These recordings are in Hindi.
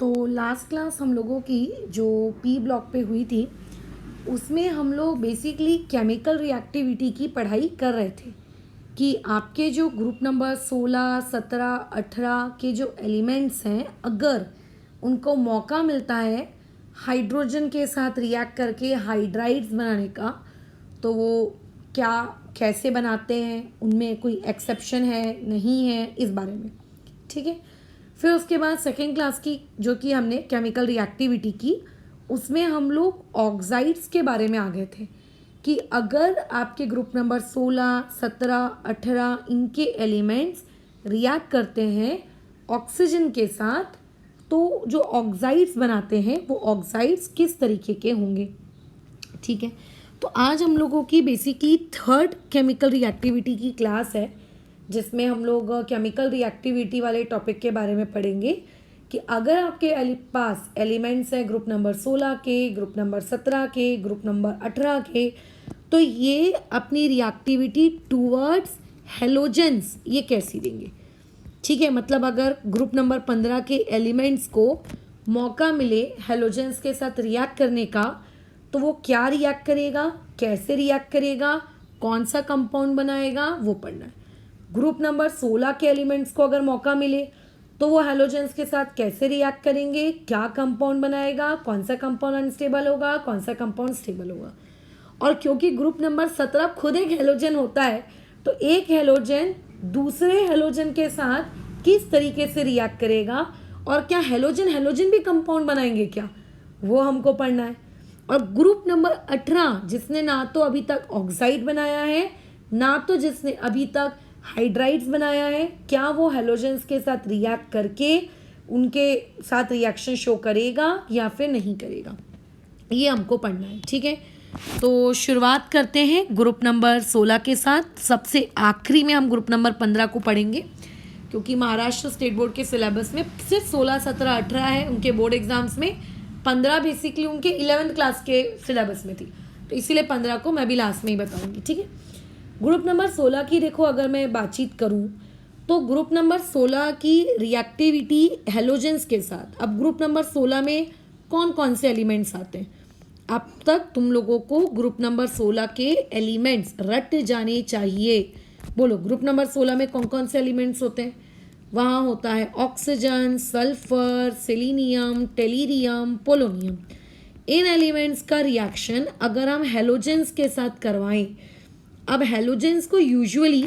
तो लास्ट क्लास हम लोगों की जो पी ब्लॉक पे हुई थी उसमें हम लोग बेसिकली केमिकल रिएक्टिविटी की पढ़ाई कर रहे थे कि आपके जो ग्रुप नंबर 16, 17, 18 के जो एलिमेंट्स हैं, अगर उनको मौका मिलता है हाइड्रोजन के साथ रिएक्ट करके हाइड्राइड्स बनाने का, तो वो क्या कैसे बनाते हैं, उनमें कोई एक्सेप्शन है नहीं है, इस बारे में। ठीक है। फिर उसके बाद सेकेंड क्लास की जो कि हमने केमिकल रिएक्टिविटी की, उसमें हम लोग ऑक्साइड्स के बारे में आ गए थे कि अगर आपके ग्रुप नंबर 16, 17, 18 इनके एलिमेंट्स रिएक्ट करते हैं ऑक्सीजन के साथ, तो जो ऑक्साइड्स बनाते हैं वो ऑक्साइड्स किस तरीके के होंगे। ठीक है। तो आज हम लोगों की बेसिकली थर्ड केमिकल रिएक्टिविटी की क्लास है, जिसमें हम लोग केमिकल रिएक्टिविटी वाले टॉपिक के बारे में पढ़ेंगे कि अगर आपके पास एलिमेंट्स हैं ग्रुप नंबर 16 के, ग्रुप नंबर 17 के, ग्रुप नंबर 18 के, तो ये अपनी रिएक्टिविटी टूवर्ड्स हेलोजेंस ये कैसी देंगे। ठीक है। मतलब अगर ग्रुप नंबर 15 के एलिमेंट्स को मौका मिले हेलोजेंस के साथ रिएक्ट करने का, तो वो क्या रिएक्ट करेगा, कैसे रिएक्ट करेगा, कौन सा कंपाउंड बनाएगा, वो पढ़ना है। ग्रुप नंबर 16 के एलिमेंट्स को अगर मौका मिले तो वो हेलोजेंस के साथ कैसे रिएक्ट करेंगे, क्या कंपाउंड बनाएगा, कौन सा कंपाउंड अनस्टेबल होगा, कौन सा कंपाउंड स्टेबल होगा। और क्योंकि ग्रुप नंबर 17 खुद एक हेलोजन होता है, तो एक हेलोजन दूसरे हेलोजन के साथ किस तरीके से रिएक्ट करेगा, और क्या हेलोजन हेलोजन भी कंपाउंड बनाएंगे क्या, वो हमको पढ़ना है। और ग्रुप नंबर 18 जिसने ना तो अभी तक ऑक्साइड बनाया है, ना तो जिसने अभी तक हाइड्राइड्स बनाया है, क्या वो हेलोजेंस के साथ रिएक्ट करके उनके साथ रिएक्शन शो करेगा या फिर नहीं करेगा, ये हमको पढ़ना है। ठीक है। तो शुरुआत करते हैं ग्रुप नंबर 16 के साथ। सबसे आखिरी में हम ग्रुप नंबर 15 को पढ़ेंगे, क्योंकि महाराष्ट्र स्टेट बोर्ड के सिलेबस में सिर्फ 16, 17, 18 है। उनके बोर्ड एग्जाम्स में 15 बेसिकली उनके 11th क्लास के सिलेबस में थी, तो इसीलिए 15 को मैं भी लास्ट में ही बताऊंगी। ठीक है। ग्रुप नंबर 16 की देखो अगर मैं बातचीत करूं, तो ग्रुप नंबर 16 की रिएक्टिविटी हेलोजेंस के साथ। अब ग्रुप नंबर 16 में कौन कौन से एलिमेंट्स आते हैं, अब तक तुम लोगों को ग्रुप नंबर 16 के एलिमेंट्स रट जाने चाहिए। बोलो ग्रुप नंबर 16 में कौन कौन से एलिमेंट्स होते हैं। वहाँ होता है ऑक्सीजन, सल्फर, सेलेनियम, टेलीरियम, पोलोनियम। इन एलिमेंट्स का रिएक्शन अगर हम हेलोजेंस के साथ करवाएं, अब हेलोजेंस को यूजुअली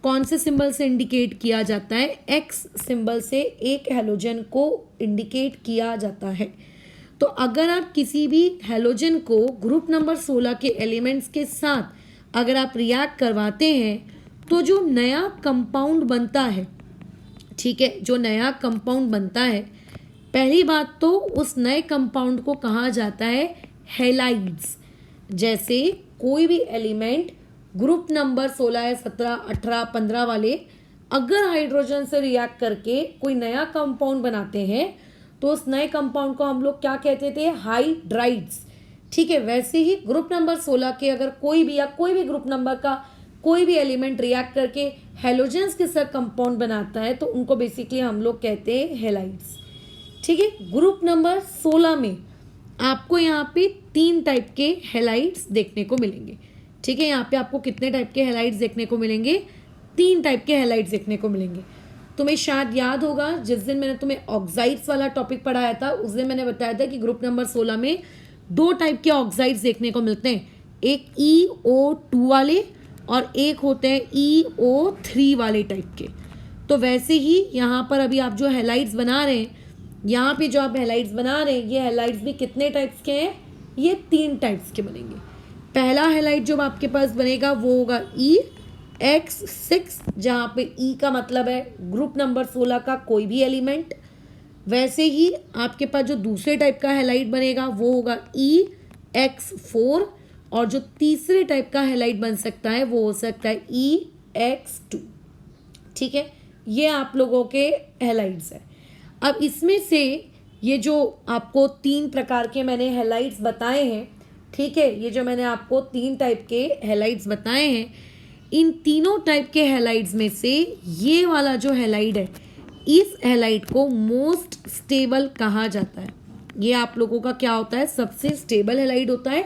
कौन से सिंबल से इंडिकेट किया जाता है, एक्स सिंबल से एक हेलोजन को इंडिकेट किया जाता है। तो अगर आप किसी भी हेलोजन को ग्रुप नंबर 16 के एलिमेंट्स के साथ अगर आप रिएक्ट करवाते हैं, तो जो नया कंपाउंड बनता है, ठीक है, जो नया कंपाउंड बनता है, पहली बात तो उस नए कंपाउंड को कहा जाता है हेलाइड्स। जैसे कोई भी एलिमेंट ग्रुप नंबर 16, 17, 18, 15 वाले अगर हाइड्रोजन से रिएक्ट करके कोई नया कंपाउंड बनाते हैं, तो उस नए कंपाउंड को हम लोग क्या कहते थे, हाइड्राइड्स। ठीक है। वैसे ही ग्रुप नंबर 16 के अगर कोई भी या कोई भी ग्रुप नंबर का कोई भी एलिमेंट रिएक्ट करके हेलोजेंस के साथ कंपाउंड बनाता है, तो उनको बेसिकली हम लोग कहते हैं हेलाइड्स। ठीक है। ग्रुप नंबर 16 में आपको यहाँ पे 3 टाइप के हेलाइड्स देखने को मिलेंगे। ठीक है। यहाँ पे आपको कितने टाइप के हेलाइड्स देखने को मिलेंगे, 3 टाइप के हेलाइड्स देखने को मिलेंगे। तुम्हें शायद याद होगा जिस दिन मैंने तुम्हें ऑक्साइड्स वाला टॉपिक पढ़ाया था, उस दिन मैंने बताया था कि ग्रुप नंबर 16 में 2 टाइप के ऑक्साइड्स देखने को मिलते हैं, एक EO2 वाले और एक होते हैं EO3 वाले टाइप के। तो वैसे ही यहाँ पर अभी आप जो हेलाइड्स बना रहे हैं, यहाँ पे जो आप हेलाइड्स बना रहे हैं, ये हेलाइड्स भी कितने टाइप्स के हैं, ये 3 टाइप्स के बनेंगे। पहला हेलाइड जो आपके पास बनेगा वो होगा EX6, जहाँ पे E का मतलब है ग्रुप नंबर 16 का कोई भी एलिमेंट। वैसे ही आपके पास जो दूसरे टाइप का हेलाइड बनेगा वो होगा EX4, और जो तीसरे टाइप का हेलाइड बन सकता है वो हो सकता है EX2। ठीक है। ये आप लोगों के हेलाइड्स है। अब इसमें से ये जो आपको 3 प्रकार के मैंने हेलाइड्स बताए हैं, ठीक है, ये जो मैंने आपको 3 टाइप के हेलाइड्स बताए हैं, इन तीनों टाइप के हेलाइड्स में से ये वाला जो हेलाइड है इस हैलाइड को मोस्ट स्टेबल कहा जाता है। ये आप लोगों का क्या होता है, सबसे स्टेबल हैलाइड होता है।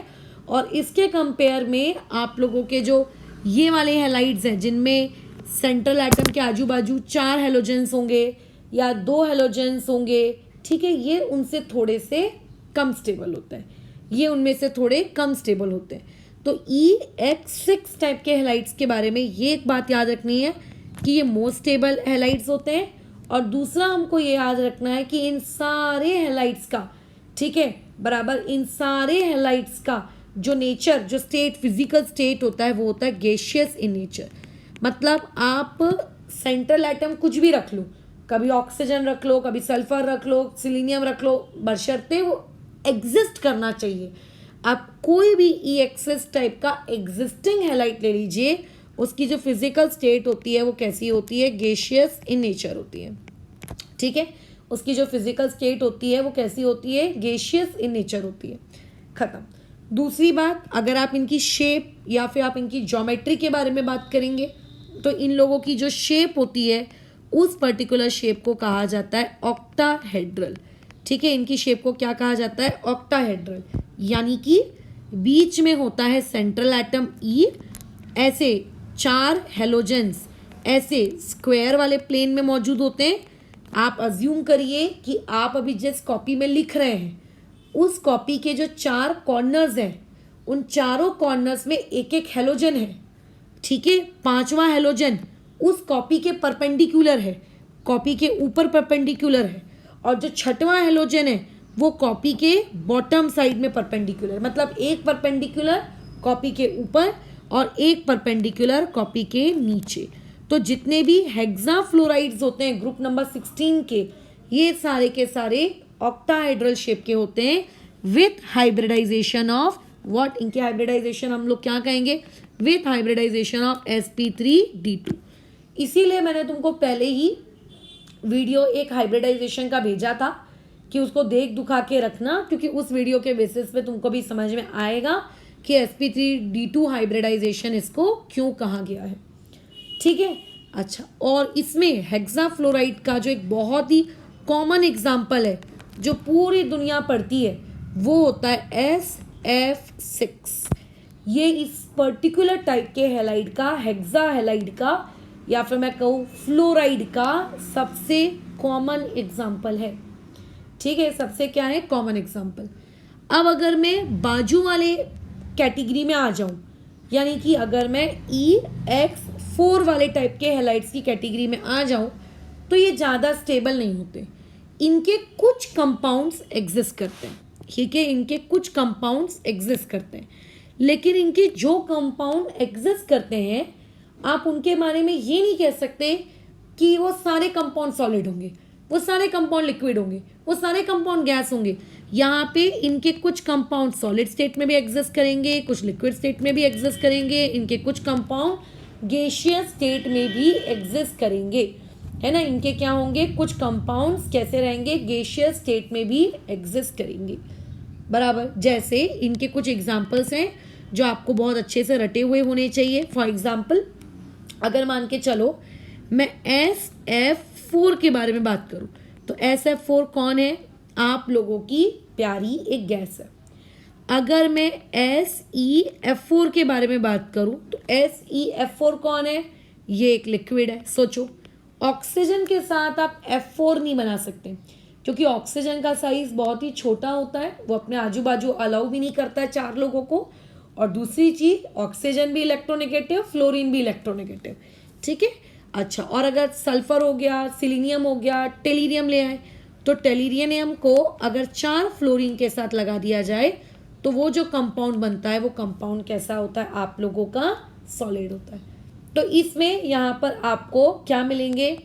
और इसके कंपेयर में आप लोगों के जो ये वाले हैलाइड्स हैं जिनमें सेंट्रल एटम के आजू बाजू 4 हेलोजेंस होंगे या 2 हेलोजेंस होंगे, ठीक है, ये उनसे थोड़े से कम स्टेबल होता है, ये उनमें से थोड़े कम स्टेबल होते हैं। तो EX6 टाइप के हैलाइड्स के बारे में ये एक बात याद रखनी है कि ये मोस्ट स्टेबल हैलाइड्स होते हैं। और दूसरा हमको ये याद रखना है कि इन सारे हैलाइड्स का, ठीक है, बराबर, इन सारे हैलाइड्स का जो नेचर, जो स्टेट, फिजिकल स्टेट होता है वो होता है गैसियस इन नेचर। मतलब आप सेंट्रल एटम कुछ भी रख लो, कभी ऑक्सीजन रख लो, कभी सल्फर रख लो, सिलीनियम रख लो, बशर्ते वो एग्जिस्ट करना चाहिए। आप कोई भी EX6 टाइप का एग्जिस्टिंग हैलाइड ले लीजिए, उसकी जो फिजिकल स्टेट होती है वो कैसी होती है, गैसियस इन नेचर होती है, ठीक है, उसकी जो फिजिकल स्टेट होती है वो कैसी होती है, गैसियस इन नेचर होती है। खत्म। दूसरी बात, अगर आप इनकी शेप या फिर आप इनकी ज्योमेट्री के बारे में बात करेंगे तो इन लोगों की जो शेप होती है उस पर्टिकुलर शेप को कहा जाता है ऑक्टाहेड्रल, ठीक है, इनकी शेप को क्या कहा जाता है, ऑक्टाहेड्रल। यानी कि बीच में होता है सेंट्रल एटम E, ऐसे 4 हेलोजेंस ऐसे स्क्वायर वाले प्लेन में मौजूद होते हैं। आप अज्यूम करिए कि आप अभी जिस कॉपी में लिख रहे हैं उस कॉपी के जो 4 कॉर्नर्स हैं उन चारों कॉर्नर्स में एक एक हेलोजन है, ठीक है, 5वां हेलोजन उस कॉपी के परपेंडिकुलर है, कॉपी के ऊपर परपेंडिकुलर है, और जो 6वां हेलोजन है वो कॉपी के बॉटम साइड में परपेंडिकुलर, मतलब एक परपेंडिकुलर कॉपी के ऊपर और एक परपेंडिकुलर कॉपी के नीचे। तो जितने भी हेक्साफ्लोराइड्स होते हैं ग्रुप नंबर 16 के, ये सारे के सारे ऑक्टाहेड्रल शेप के होते हैं विथ हाइब्रिडाइजेशन ऑफ व्हाट, इनके हाइब्रिडाइजेशन हम लोग क्या कहेंगे, विथ हाइब्रिडाइजेशन ऑफ sp3d2। इसीलिए मैंने तुमको पहले ही वीडियो एक हाइब्रिडाइजेशन का भेजा था कि उसको देख दुखा के रखना, क्योंकि उस वीडियो के बेसिस पे तुमको भी समझ में आएगा कि sp3d2 हाइब्रिडाइजेशन इसको क्यों कहा गया है, ठीक है। अच्छा, और इसमें हेक्साफ्लोराइड का जो एक बहुत ही कॉमन एग्जाम्पल है जो पूरी दुनिया पढ़ती है वो होता है SF6। ये इस पर्टिकुलर टाइप के हैलाइड का, हेक्सा हैलाइड का, या फिर मैं कहूँ फ्लोराइड का सबसे कॉमन एग्जाम्पल है, ठीक है, सबसे क्या है, कॉमन एग्जाम्पल। अब अगर मैं बाजू वाले कैटेगरी में आ जाऊं, यानी कि अगर मैं EX4 वाले टाइप के हैलाइड्स की कैटेगरी में आ जाऊं तो ये ज़्यादा स्टेबल नहीं होते, इनके कुछ कंपाउंड्स एग्जिस्ट करते हैं, ठीक है, इनके कुछ कंपाउंड्स एग्जिस्ट करते हैं, लेकिन इनके जो कंपाउंड एग्जिस्ट करते हैं आप उनके बारे में ये नहीं कह सकते कि वो सारे कंपाउंड सॉलिड होंगे, वो सारे कंपाउंड लिक्विड होंगे, वो सारे कंपाउंड गैस होंगे। यहाँ पे इनके कुछ कंपाउंड सॉलिड स्टेट में भी एग्जिस्ट करेंगे, कुछ लिक्विड स्टेट में भी एग्जिस्ट करेंगे, इनके कुछ कंपाउंड गैसियस स्टेट में भी एग्जिस्ट करेंगे, है ना, इनके क्या होंगे, कुछ कंपाउंड्स कैसे रहेंगे, गैसियस स्टेट में भी एग्जिस्ट करेंगे, बराबर। जैसे इनके कुछ एग्जाम्पल्स हैं जो आपको बहुत अच्छे से रटे हुए होने चाहिए। फॉर एग्जाम्पल, अगर मान के चलो मैं SF4 के बारे में बात करूं तो SF4 कौन है, आप लोगों की प्यारी एक गैस है। अगर मैं SeF4 के बारे में बात करूं तो SeF4 कौन है, ये एक लिक्विड है। सोचो, ऑक्सीजन के साथ आप F4 नहीं बना सकते क्योंकि ऑक्सीजन का साइज बहुत ही छोटा होता है, वो अपने आजू बाजू अलाउ भी नहीं करता है 4 लोगों को। और दूसरी चीज, ऑक्सीजन भी इलेक्ट्रोनेगेटिव, फ्लोरीन भी इलेक्ट्रोनेगेटिव, ठीक है। अच्छा, और अगर सल्फर हो गया, सिलीनियम हो गया, टेलीरियम ले आए तो टेलीरियम को अगर 4 फ्लोरीन के साथ लगा दिया जाए तो वो जो कंपाउंड बनता है वो कंपाउंड कैसा होता है, आप लोगों का सॉलिड होता है। तो इसमें यहाँ पर आपको क्या मिलेंगे,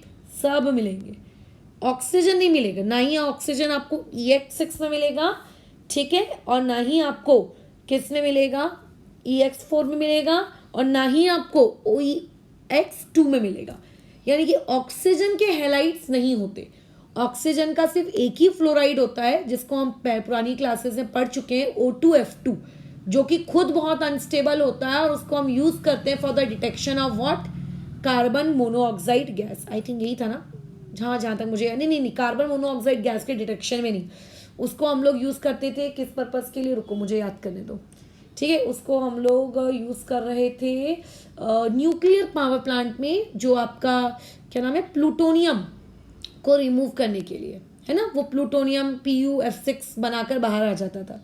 सब मिलेंगे, ऑक्सीजन नहीं मिलेगा, ना ही ऑक्सीजन आपको EX6 में मिलेगा, ठीक है, और ना ही आपको किस में मिलेगा, EX4 में मिलेगा, और ना ही आपको OX2 में मिलेगा। यानी कि ऑक्सीजन के हैलाइड्स नहीं होते, ऑक्सीजन का सिर्फ एक ही फ्लोराइड होता है जिसको हम पुरानी क्लासेस में पढ़ चुके हैं, O2F2, जो कि खुद बहुत अनस्टेबल होता है और उसको हम यूज करते हैं for the detection of what, carbon monoxide gas. I think यही था ना, हाँ जहाँ तक मुझे नहीं नहीं नहीं कार्बन मोनोऑक्साइड गैस के डिटेक्शन में नहीं, उसको हम लोग यूज़ करते थे किस पर्पज़ के लिए, रुको मुझे याद करने दो। ठीक है, उसको हम लोग यूज़ कर रहे थे न्यूक्लियर पावर प्लांट में, जो आपका क्या नाम है, प्लूटोनियम को रिमूव करने के लिए, है ना। वो प्लूटोनियम PuF6 बनाकर बाहर आ जाता था।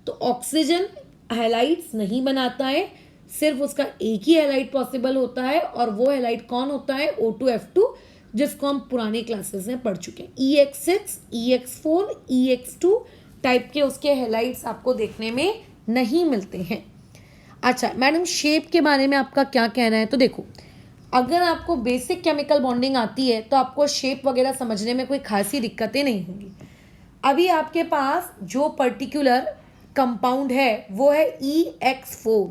तो ऑक्सीजन हैलाइड्स नहीं बनाता है, सिर्फ उसका एक ही हैलाइड पॉसिबल होता है, और वो हैलाइड कौन होता है, O2F2, जिसको हम पुराने क्लासेस में पढ़ चुके हैं। EX6, EX4, EX2 टाइप के उसके हैलाइड्स आपको देखने में नहीं मिलते हैं। अच्छा मैडम, शेप के बारे में आपका क्या कहना है? तो देखो, अगर आपको बेसिक केमिकल बॉन्डिंग आती है तो आपको शेप वगैरह समझने में कोई खासी दिक्कतें नहीं होंगी। अभी आपके पास जो पर्टिकुलर कंपाउंड है वो है EX4।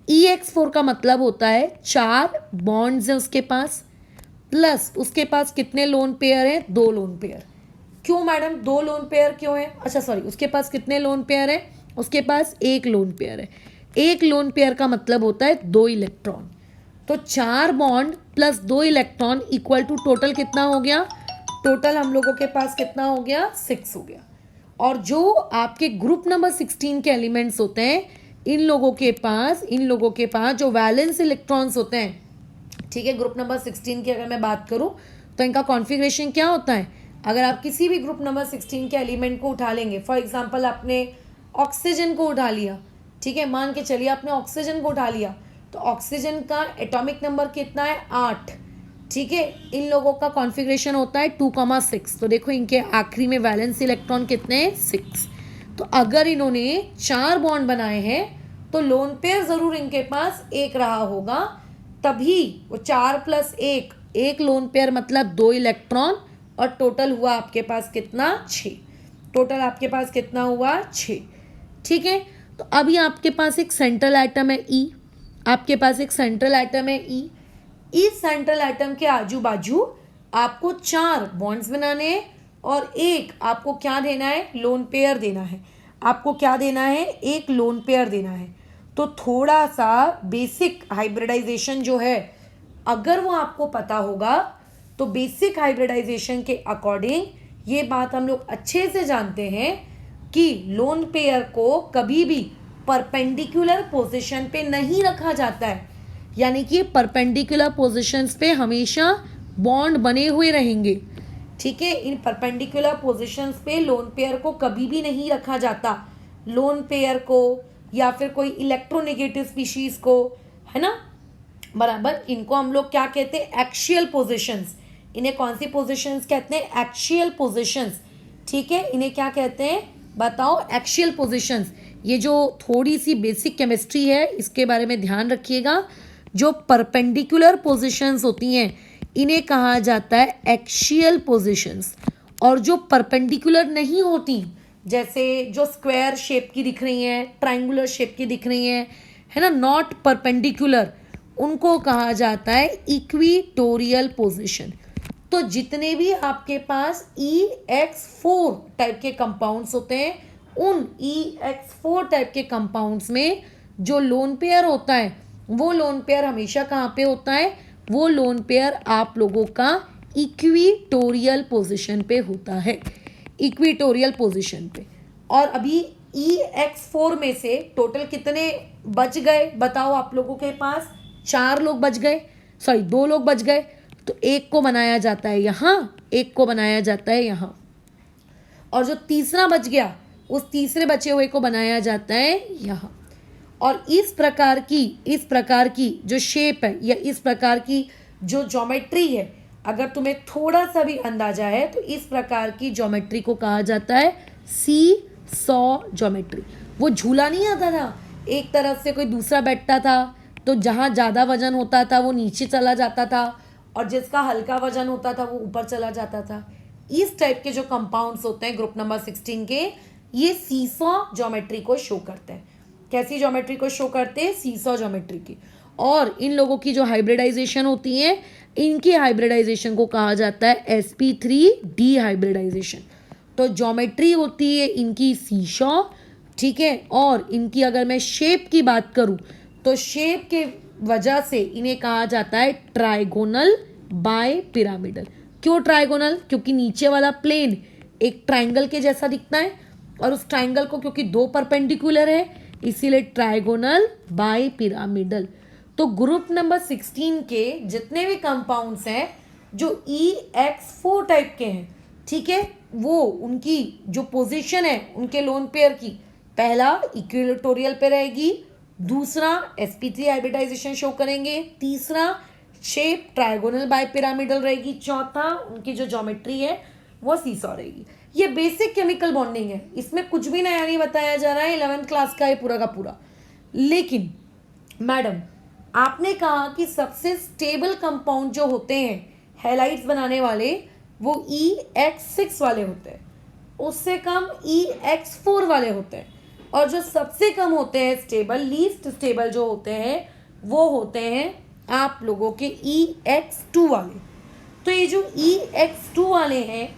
EX4 का मतलब होता है 4 बॉन्ड्स हैं उसके पास, प्लस उसके पास कितने लोन पेयर हैं, 2 लोन पेयर। क्यों मैडम 2 लोन पेयर क्यों है? अच्छा सॉरी, उसके पास कितने लोन पेयर है, उसके पास 1 लोन पेयर है। 1 लोन पेयर का मतलब होता है 2 इलेक्ट्रॉन। तो 4 bond plus 2 electron equal to total कितना हो गया, टोटल हम लोगों के पास कितना हो गया, 6 हो गया। और जो आपके ग्रुप नंबर 16 के एलिमेंट्स होते हैं, इन लोगों के पास जो वैलेंस इलेक्ट्रॉन्स होते हैं, ठीक है, ग्रुप नंबर 16 की अगर मैं बात करूं तो इनका कॉन्फ़िगरेशन क्या होता है। अगर आप किसी भी ग्रुप नंबर 16 के एलिमेंट को उठा लेंगे, फॉर एग्जांपल आपने ऑक्सीजन को उठा लिया, ठीक है, मान के चलिए आपने ऑक्सीजन को उठा लिया, तो ऑक्सीजन का एटॉमिक नंबर कितना है, 8। ठीक है, इन लोगों का कॉन्फ़िगरेशन होता है 2,6। तो देखो इनके आखिरी में वैलेंस इलेक्ट्रॉन कितने हैं, 6। तो अगर इन्होंने 4 बॉन्ड बनाए हैं तो लोन पेयर ज़रूर इनके पास 1 रहा होगा, तभी वो 4 + 1 लोन पेयर मतलब 2 इलेक्ट्रॉन, और टोटल हुआ आपके पास कितना, 6। टोटल आपके पास कितना हुआ, 6। ठीक है, तो अभी आपके पास एक सेंट्रल एटम है E, आपके पास एक सेंट्रल एटम है E। इस सेंट्रल एटम के आजू बाजू आपको 4 बॉन्ड्स बनाने हैं, और एक आपको क्या देना है, लोन पेयर देना है। आपको क्या देना है, एक लोन पेयर देना है। तो थोड़ा सा बेसिक हाइब्रिडाइजेशन जो है, अगर वो आपको पता होगा तो बेसिक हाइब्रिडाइजेशन के अकॉर्डिंग ये बात हम लोग अच्छे से जानते हैं कि लोन पेयर को कभी भी परपेंडिकुलर पोजीशन पे नहीं रखा जाता है, यानी कि परपेंडिकुलर पोजीशंस पे हमेशा बॉन्ड बने हुए रहेंगे। ठीक है, इन परपेंडिकुलर पोजीशंस पे लोन पेयर को कभी भी नहीं रखा जाता। लोन पेयर को या फिर कोई इलेक्ट्रोनेगेटिव स्पीशीज को, है ना, बराबर, इनको हम लोग क्या कहते हैं, एक्सियल पोजीशंस। इन्हें कौन सी पोजीशंस कहते हैं, एक्सियल पोजीशंस। ठीक है, इन्हें क्या कहते हैं बताओ, एक्सियल पोजीशंस। ये जो थोड़ी सी बेसिक केमिस्ट्री है इसके बारे में ध्यान रखिएगा। जो परपेंडिकुलर पोजीशंस होती हैं इन्हें कहा जाता है एक्सियल पोजीशंस, और जो परपेंडिकुलर नहीं होती, जैसे जो स्क्वायर शेप की दिख रही हैं, ट्रायंगुलर शेप की दिख रही हैं, है ना, नॉट परपेंडिकुलर, उनको कहा जाता है इक्विटोरियल पोजीशन। तो जितने भी आपके पास EX4 टाइप के कंपाउंड्स होते हैं, उन EX4 टाइप के कंपाउंड्स में जो लोन पेयर होता है, वो लोन पेयर हमेशा कहाँ पे होता है, वो लोन पेयर आप लोगों का इक्विटोरियल पोजीशन पे होता है, इक्विटोरियल पोजीशन पे। और अभी EX4 में से टोटल कितने बच गए बताओ आप लोगों के पास, 4 लोग बच गए, सॉरी 2 लोग बच गए। तो एक को बनाया जाता है यहाँ, एक को बनाया जाता है यहाँ, और जो तीसरा बच गया उस तीसरे बचे हुए को बनाया जाता है यहाँ। और इस प्रकार की जो शेप है या इस प्रकार की जो ज्योमेट्री है, अगर तुम्हें थोड़ा सा भी अंदाजा है तो इस प्रकार की ज्योमेट्री को कहा जाता है सी-सॉ ज्योमेट्री। वो झूला नहीं आता था, एक तरफ से कोई दूसरा बैठता था, तो जहाँ ज़्यादा वजन होता था वो नीचे चला जाता था, और जिसका हल्का वजन होता था वो ऊपर चला जाता था। इस टाइप के जो कंपाउंड्स होते हैं ग्रुप नंबर 16 के, ये सीसॉ ज्योमेट्री को शो करते हैं। कैसी ज्योमेट्री को शो करते हैं, सीसॉ ज्योमेट्री की। और इन लोगों की जो हाइब्रिडाइजेशन होती है, इनकी हाइब्रिडाइजेशन को कहा जाता है sp3 हाइब्रिडाइजेशन। तो ज्योमेट्री होती है इनकी सीसॉ, ठीक है, और इनकी अगर मैं शेप की बात करूं तो शेप के वजह से इन्हें कहा जाता है ट्राइगोनल बाय पिरामिडल। क्यों ट्राइगोनल? क्योंकि नीचे वाला प्लेन एक ट्राइंगल के जैसा दिखता है और उस ट्राइंगल को क्योंकि दो परपेंडिकुलर है इसीलिए ट्राइगोनल बाई पिरामिडल। तो ग्रुप नंबर 16 के जितने भी कंपाउंड्स हैं जो EX4 टाइप के हैं, ठीक है, वो उनकी जो पोजीशन है उनके लोन पेयर की, पहला इक्विलेटोरियल पे रहेगी, दूसरा sp3 हाइब्रिडाइजेशन शो करेंगे, तीसरा शेप ट्राइगोनल बाय पिरामिडल रहेगी, चौथा उनकी जो ज्योमेट्री है वो सीसॉ रहेगी। ये बेसिक केमिकल बॉन्डिंग है, इसमें कुछ भी नया नहीं बताया जा रहा है, 11th क्लास का है पूरा का पूरा। लेकिन मैडम आपने कहा कि सबसे स्टेबल कंपाउंड जो होते हैं हैलाइड्स बनाने वाले वो EX6 वाले होते हैं, उससे कम EX4 वाले होते हैं, और जो सबसे कम होते हैं स्टेबल, लीस्ट स्टेबल जो होते हैं वो होते हैं आप लोगों के EX2 वाले। तो ये जो EX2 वाले हैं,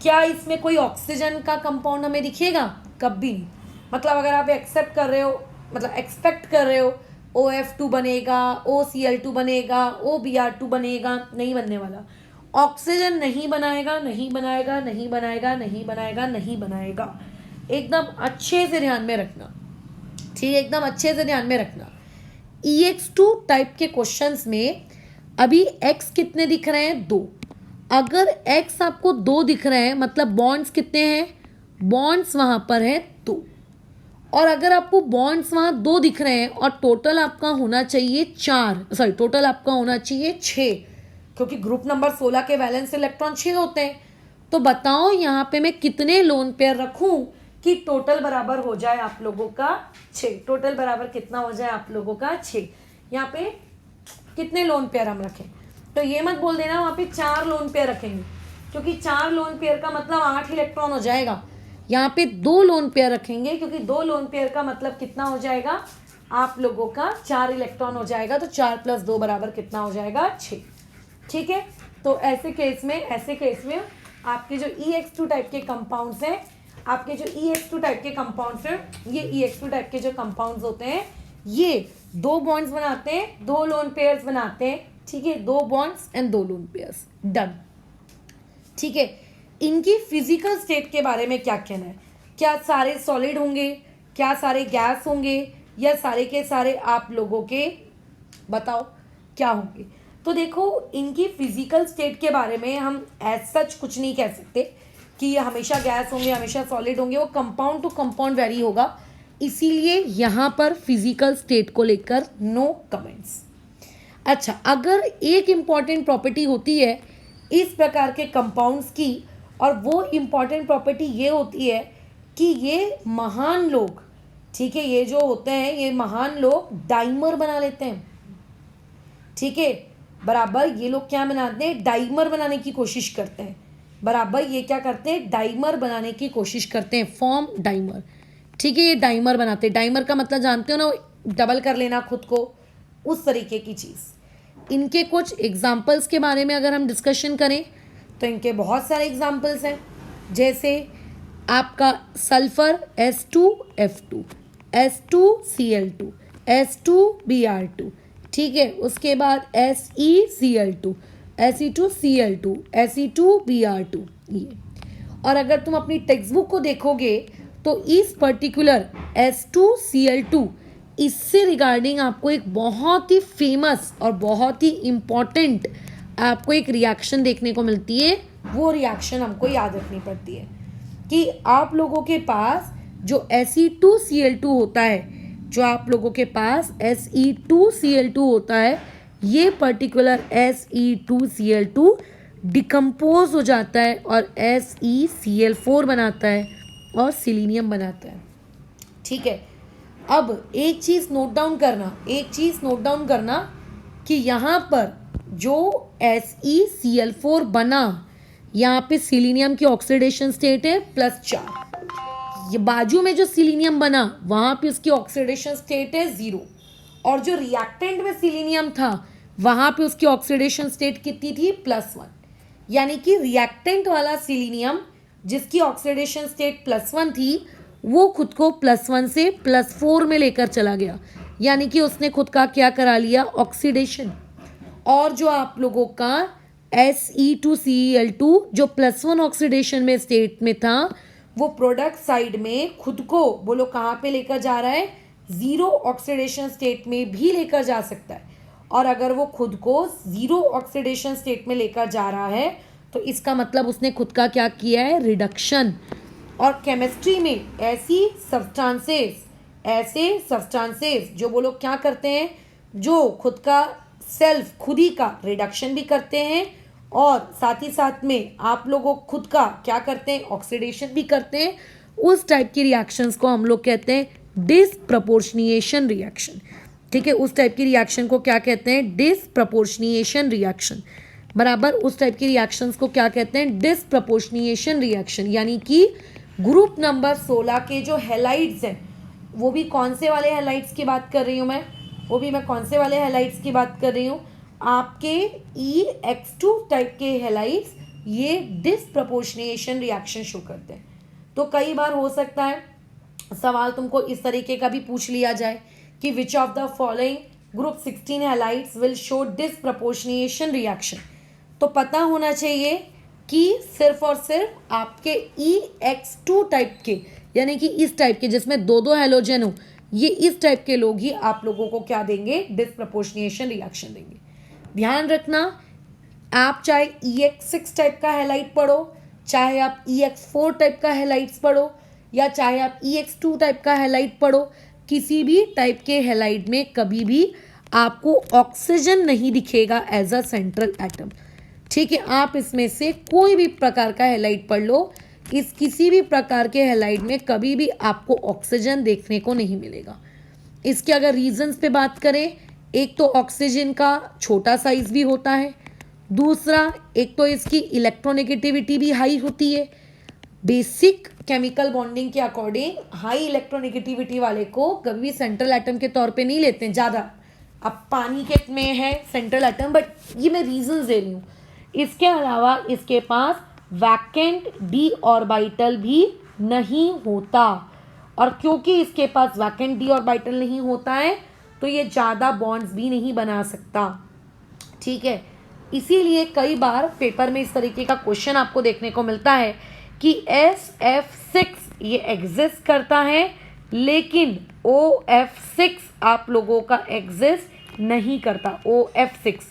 क्या इसमें कोई ऑक्सीजन का कंपाउंड हमें दिखेगा? कभी नहीं। मतलब अगर आप एक्सेप्ट कर रहे हो, मतलब एक्सपेक्ट कर रहे हो OF2 बनेगा, OCl2 बनेगा, OBr2 बनेगा, नहीं बनने वाला। ऑक्सीजन नहीं बनाएगा, नहीं बनाएगा, नहीं बनाएगा, नहीं बनाएगा, नहीं बनाएगा। एकदम अच्छे से ध्यान में रखना, ठीक है, एकदम अच्छे से ध्यान में रखना। EX2 टाइप के क्वेश्चंस में अभी X कितने दिख रहे हैं? 2। अगर X आपको 2 दिख रहे हैं मतलब बॉन्ड्स कितने हैं? बॉन्ड्स वहां पर है 2। और अगर आपको बॉन्ड्स वहां 2 दिख रहे हैं और टोटल आपका होना चाहिए 4, सॉरी टोटल आपका होना चाहिए 6, क्योंकि ग्रुप नंबर 16 के वैलेंस इलेक्ट्रॉन 6 होते हैं। तो बताओ यहाँ पे मैं कितने लोन पेयर रखूं कि टोटल बराबर हो जाए आप लोगों का 6। टोटल बराबर कितना हो जाए आप लोगों का? 6। यहाँ पे कितने लोन पेयर हम रखें? तो ये मत बोल देना वहाँ पे 4 लोन पेयर रखेंगे, क्योंकि 4 लोन पेयर का मतलब 8 इलेक्ट्रॉन हो जाएगा। यहाँ पे 2 लोन पेयर रखेंगे, क्योंकि 2 लोन पेयर का मतलब कितना हो जाएगा आप लोगों का? 4 इलेक्ट्रॉन हो जाएगा। तो 4 + 2 बराबर कितना हो जाएगा? 6। ठीक है, तो ऐसे केस में आपके जो EX2 टाइप के कंपाउंड्स हैं, आपके जो EX2 टाइप के कंपाउंड्स हैं, ये EX2 टाइप के जो कंपाउंड्स होते हैं ये 2 बॉन्ड्स बनाते हैं, 2 लोन पेयर्स बनाते हैं, ठीक है, 2 bonds and 2 lone pairs, done. ठीक है, इनकी फिजिकल स्टेट के बारे में क्या कहना है? क्या सारे सॉलिड होंगे, क्या सारे गैस होंगे, या सारे के सारे आप लोगों के बताओ क्या होंगे? तो देखो इनकी फिजिकल स्टेट के बारे में हम एज सच कुछ नहीं कह सकते कि ये हमेशा गैस होंगे, हमेशा सॉलिड होंगे, वो कंपाउंड टू कंपाउंड वेरी होगा, इसीलिए यहाँ पर फिजिकल स्टेट को लेकर नो कमेंट्स। अच्छा, अगर एक इम्पॉर्टेंट प्रॉपर्टी होती है इस प्रकार के कंपाउंड्स की, और वो इम्पॉर्टेंट प्रॉपर्टी ये होती है कि ये महान लोग, ठीक है, ये जो होते हैं ये महान लोग डाइमर बना लेते हैं, ठीक है, बराबर। ये लोग क्या बनाते हैं? डाइमर बनाने की कोशिश करते हैं, बराबर। ये क्या करते हैं? डाइमर बनाने की कोशिश करते हैं, फॉर्म डाइमर, ठीक है, ये डाइमर बनाते हैं। डाइमर का मतलब जानते हो ना, डबल कर लेना खुद को, उस तरीके की चीज़। इनके कुछ एग्जाम्पल्स के बारे में अगर हम डिस्कशन करें तो इनके बहुत सारे एग्जाम्पल्स हैं, जैसे आपका सल्फर S2F2, S2Cl2, S2Br2, ठीक है, उसके बाद SeCl2, Se2Cl2, Se2Br2, ये। और अगर तुम अपनी टेक्स्ट बुक को देखोगे तो इस पर्टिकुलर S2Cl2 इससे रिगार्डिंग आपको एक बहुत ही फेमस और बहुत ही इम्पॉर्टेंट आपको एक रिएक्शन देखने को मिलती है। वो रिएक्शन हमको याद रखनी पड़ती है कि आप लोगों के पास जो Se2Cl2 होता है, जो आप लोगों के पास Se2Cl2 होता है, ये पर्टिकुलर Se2Cl2 डिकम्पोज हो जाता है और SeCl4 बनाता है और सिलीनियम बनाता है, ठीक है। अब एक चीज़ नोट डाउन करना कि यहाँ पर जो SeCl4 बना, यहाँ पे सिलीनियम की ऑक्सीडेशन स्टेट है +4, ये बाजू में जो सिलीनियम बना वहाँ पे उसकी ऑक्सीडेशन स्टेट है 0, और जो रिएक्टेंट में सिलीनियम था वहाँ पे उसकी ऑक्सीडेशन स्टेट कितनी थी? +1। यानी कि रिएक्टेंट वाला सिलीनियम जिसकी ऑक्सीडेशन स्टेट +1 थी वो खुद को +1 से +4 में लेकर चला गया, यानी कि उसने खुद का क्या करा लिया? ऑक्सीडेशन। और जो आप लोगों का Se2Cl2 जो +1 ऑक्सीडेशन में स्टेट में था, वो प्रोडक्ट साइड में खुद को बोलो कहाँ पे लेकर जा रहा है, 0 ऑक्सीडेशन स्टेट में भी लेकर जा सकता है। और अगर वो खुद को 0 ऑक्सीडेशन स्टेट में लेकर जा रहा है तो इसका मतलब उसने खुद का क्या किया है, रिडक्शन। और केमिस्ट्री में ऐसे सब्सटेंसेस जो वो लोग क्या करते हैं, जो खुद का सेल्फ खुद ही का रिडक्शन भी करते हैं और साथ ही साथ में आप लोगों खुद का क्या करते हैं, ऑक्सीडेशन भी करते हैं, उस टाइप की रिएक्शंस को हम लोग कहते हैं डिसप्रपोर्शनिएशन रिएक्शन। ठीक है, उस टाइप की रिएक्शन को क्या कहते हैं, डिसप्रपोर्शनिएशन रिएक्शन। बराबर, उस टाइप की रिएक्शंस को क्या कहते हैं, डिसप्रपोर्शनिएशन रिएक्शन। यानी कि ग्रुप नंबर 16 के जो हैलाइड्स हैं, वो भी कौन से वाले हैलाइड्स की बात कर रही हूँ मैं कौन से वाले हैलाइड्स की बात कर रही हूँ, आपके EX2 टाइप के हैलाइड्स, ये डिसप्रपोर्शनिएशन रिएक्शन शो करते हैं। तो कई बार हो सकता है सवाल तुमको इस तरीके का भी पूछ लिया जाए कि which of the following group 16 halides will show disproportionation reaction. तो पता होना चाहिए कि सिर्फ और सिर्फ आपके EX2 टाइप के, यानी कि इस टाइप के जिसमें दो हैलोजन हो, ये इस टाइप के लोग ही आप लोगों को क्या देंगे, डिसप्रपोर्शनिएशन रिएक्शन देंगे। ध्यान रखना, आप चाहे EX6 टाइप का हैलाइड पढ़ो, चाहे आप EX4 टाइप का हैलाइड्स पढ़ो, या चाहे आप EX2 टाइप का हैलाइड पढ़ो, किसी भी टाइप के हैलाइड में कभी भी आपको ऑक्सीजन नहीं दिखेगा एज अ सेंट्रल एटम। ठीक है, आप इसमें से कोई भी प्रकार का हैलाइड पढ़ लो, किसी भी प्रकार के हैलाइड में कभी भी आपको ऑक्सीजन देखने को नहीं मिलेगा। इसके अगर रीजंस पे बात करें, एक तो ऑक्सीजन का छोटा साइज भी होता है, दूसरा एक तो इसकी इलेक्ट्रोनेगेटिविटी भी हाई होती है। बेसिक केमिकल बॉन्डिंग के अकॉर्डिंग हाई इलेक्ट्रोनेगेटिविटी वाले को कभी भी सेंट्रल एटम के तौर पे नहीं लेते हैं ज़्यादा। अब पानी के में है सेंट्रल एटम, बट ये मैं रीजंस दे रही हूँ। इसके अलावा इसके पास वैकेंट डी ऑर्बिटल भी नहीं होता, और क्योंकि इसके पास वैकेंट डी ऑर्बिटल नहीं होता है तो ये ज़्यादा बॉन्ड्स भी नहीं बना सकता। ठीक है, इसीलिए कई बार पेपर में इस तरीके का क्वेश्चन आपको देखने को मिलता है कि SF6 ये एग्जिस्ट करता है, लेकिन OF6 आप लोगों का एग्जिस्ट नहीं करता। OF6,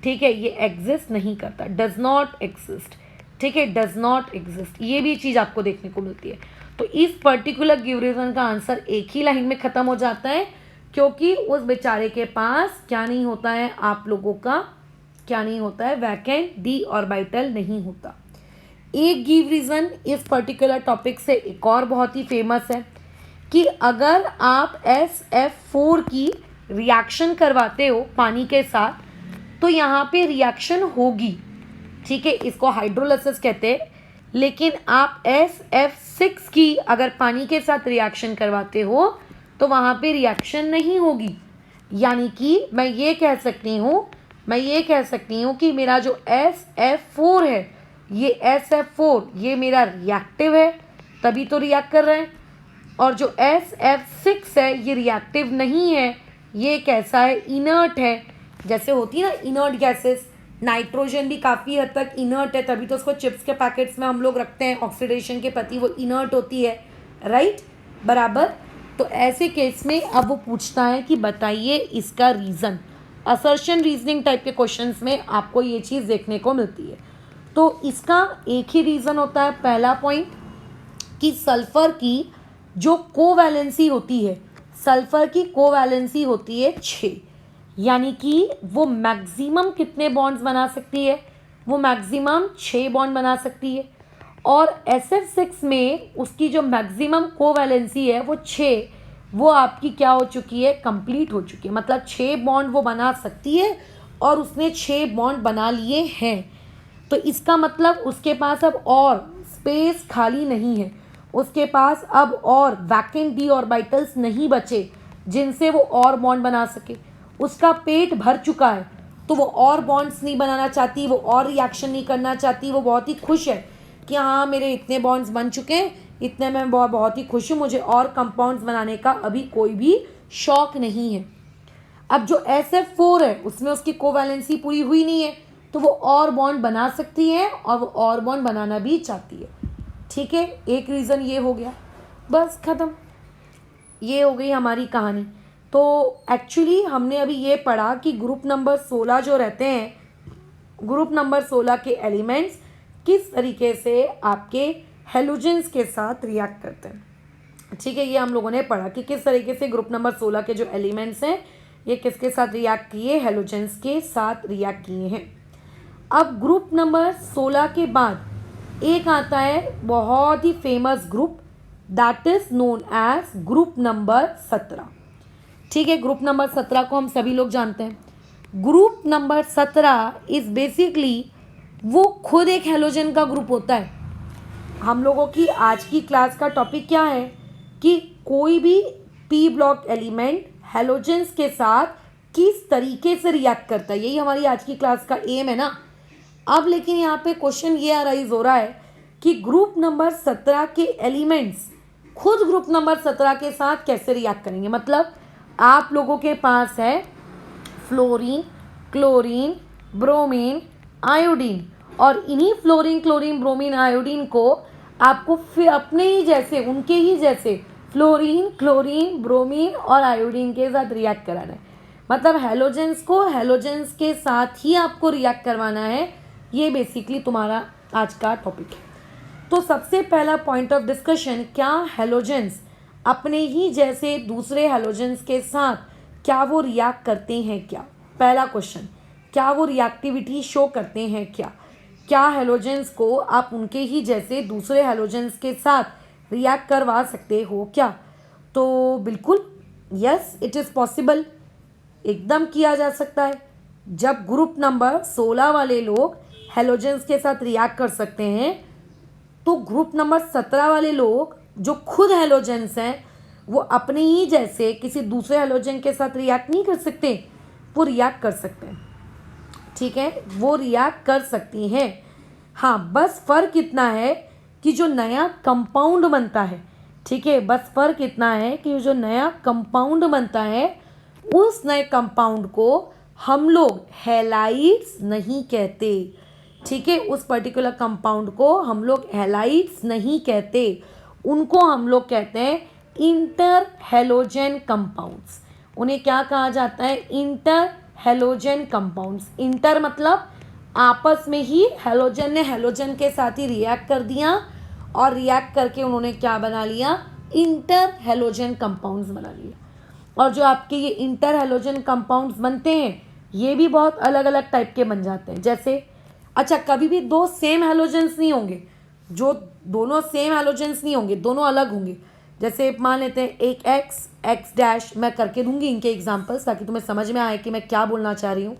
ठीक है, ये एग्जिस्ट नहीं करता, डज नॉट एग्जिस्ट। ठीक है, डज नॉट एग्जिस्ट, ये भी चीज़ आपको देखने को मिलती है। तो इस पर्टिकुलर गिव रीजन का आंसर एक ही लाइन में ख़त्म हो जाता है, क्योंकि उस बेचारे के पास क्या नहीं होता है, आप लोगों का क्या नहीं होता है, वैकेंट डी ऑर्बिटल नहीं होता। एक गिव रीजन इस पर्टिकुलर टॉपिक से एक और बहुत ही फेमस है कि अगर आप SF4 की रिएक्शन करवाते हो पानी के साथ तो यहाँ पे रिएक्शन होगी। ठीक है, इसको हाइड्रोलाइसिस कहते हैं। लेकिन आप SF6 की अगर पानी के साथ रिएक्शन करवाते हो तो वहाँ पे रिएक्शन नहीं होगी। यानी कि मैं ये कह सकती हूँ कि मेरा जो SF4 है, ये SF4 ये मेरा रिएक्टिव है, तभी तो रिएक्ट कर रहा है। और जो SF6 है ये रिएक्टिव नहीं है, ये कैसा है, इनर्ट है। जैसे होती है ना इनर्ट गैसेस, नाइट्रोजन भी काफ़ी हद तक इनर्ट है, तभी तो उसको चिप्स के पैकेट्स में हम लोग रखते हैं, ऑक्सीडेशन के प्रति वो इनर्ट होती है, राइट, बराबर। तो ऐसे केस में अब वो पूछता है कि बताइए इसका रीज़न। असर्शन रीजनिंग टाइप के क्वेश्चंस में आपको ये चीज़ देखने को मिलती है। तो इसका एक ही रीज़न होता है, पहला पॉइंट कि सल्फ़र की जो कोवैलेंसी होती है, सल्फ़र की कोवैलेंसी होती है 6, यानी कि वो मैक्सिमम कितने बॉन्ड्स बना सकती है, वो मैक्सिमम 6 बॉन्ड बना सकती है। और SF6 में उसकी जो मैक्सिमम कोवैलेंसी है वो 6, वो आपकी क्या हो चुकी है, कंप्लीट हो चुकी है। मतलब 6 बॉन्ड वो बना सकती है और उसने 6 बॉन्ड बना लिए हैं। तो इसका मतलब उसके पास अब और स्पेस खाली नहीं है, उसके पास अब और वैकेंट डी ऑर्बिटल्स नहीं बचे जिनसे वो और बॉन्ड बना सके। उसका पेट भर चुका है, तो वो और बॉन्ड्स नहीं बनाना चाहती, वो और रिएक्शन नहीं करना चाहती। वो बहुत ही खुश है कि हाँ मेरे इतने बॉन्ड्स बन चुके हैं, इतने में बहुत ही खुश हूँ, मुझे और कंपाउंड्स बनाने का अभी कोई भी शौक नहीं है। अब जो SF4 है उसमें उसकी कोवैलेंसी पूरी हुई नहीं है, तो वो और बॉन्ड बना सकती है और वो और बॉन्ड बनाना भी चाहती है। ठीक है, एक रीज़न ये हो गया, बस ख़त्म, ये हो गई हमारी कहानी। तो एक्चुअली हमने अभी ये पढ़ा कि ग्रुप नंबर 16 जो रहते हैं, ग्रुप नंबर 16 के एलिमेंट्स किस तरीके से आपके हेलोजेंस के साथ रिएक्ट करते हैं। ठीक है, ये हम लोगों ने पढ़ा कि किस तरीके से ग्रुप नंबर 16 के जो एलिमेंट्स हैं ये किसके साथ रिएक्ट किए, हेलोजेंस के साथ रिएक्ट किए हैं। अब ग्रुप नंबर 16 के बाद एक आता है बहुत ही famous group, that is known as group number 17। ठीक है, ग्रुप नंबर 17 को हम सभी लोग जानते हैं। ग्रुप नंबर 17 इज बेसिकली वो खुद एक हेलोजन का ग्रुप होता है। हम लोगों की आज की क्लास का टॉपिक क्या है कि कोई भी पी ब्लॉक एलिमेंट हेलोजेंस के साथ किस तरीके से रिएक्ट करता है, यही हमारी आज की क्लास का एम है ना। अब लेकिन यहाँ पे क्वेश्चन ये अराइज हो रहा है कि ग्रुप नंबर 17 के एलिमेंट्स खुद ग्रुप नंबर 17 के साथ कैसे रिएक्ट करेंगे। मतलब आप लोगों के पास है फ्लोरीन, क्लोरीन, ब्रोमीन, आयोडीन, और इन्हीं फ्लोरीन, क्लोरीन, ब्रोमीन, आयोडीन को आपको फिर अपने ही जैसे, उनके ही जैसे फ्लोरीन, क्लोरीन, ब्रोमीन और आयोडीन के साथ रिएक्ट कराना है। मतलब हेलोजेंस को हेलोजेंस के साथ ही आपको रिएक्ट करवाना है। ये बेसिकली तुम्हारा आज का टॉपिक है। तो सबसे पहला पॉइंट ऑफ डिस्कशन, क्या हेलोजेंस अपने ही जैसे दूसरे हेलोजेंस के साथ क्या वो रिएक्ट करते हैं क्या। पहला क्वेश्चन, क्या वो रिएक्टिविटी शो करते हैं क्या हेलोजेंस को आप उनके ही जैसे दूसरे हेलोजेंस के साथ रिएक्ट करवा सकते हो क्या। तो बिल्कुल यस, इट इज़ पॉसिबल, एकदम किया जा सकता है। जब ग्रुप नंबर 16 वाले लोग हेलोजेंस के साथ रिएक्ट कर सकते हैं, तो ग्रुप नंबर 17 वाले लोग जो खुद हेलोजेंस हैं वो अपने ही जैसे किसी दूसरे हेलोजन के साथ रिएक्ट नहीं कर सकते, वो रिएक्ट कर सकते हैं। ठीक है, वो रिएक्ट कर सकती हैं। हाँ, बस फ़र्क इतना है कि जो नया कंपाउंड बनता है, ठीक है, बस फ़र्क इतना है कि जो नया कंपाउंड बनता है उस नए कंपाउंड को हम लोग हैलाइड्स नहीं कहते। ठीक है, उस पर्टिकुलर कंपाउंड को हम लोग हैलाइड्स नहीं कहते, उनको हम लोग कहते हैं इंटर हेलोजन कंपाउंड्स। उन्हें क्या कहा जाता है, इंटर हेलोजन कंपाउंड्स। इंटर मतलब आपस में ही हेलोजन ने हेलोजन के साथ ही रिएक्ट कर दिया और रिएक्ट करके उन्होंने क्या बना लिया, इंटर हेलोजन कंपाउंड्स बना लिया। और जो आपके ये इंटर हेलोजन कंपाउंड्स बनते हैं ये भी बहुत अलग अलग टाइप के बन जाते हैं। जैसे अच्छा, कभी भी दो सेम हेलोजेंस नहीं होंगे, जो दोनों सेम हेलोजेंस नहीं होंगे, दोनों अलग होंगे। जैसे मान लेते हैं एक एक्स डैश, मैं करके दूंगी इनके एग्जांपल्स ताकि तुम्हें समझ में आए कि मैं क्या बोलना चाह रही हूँ।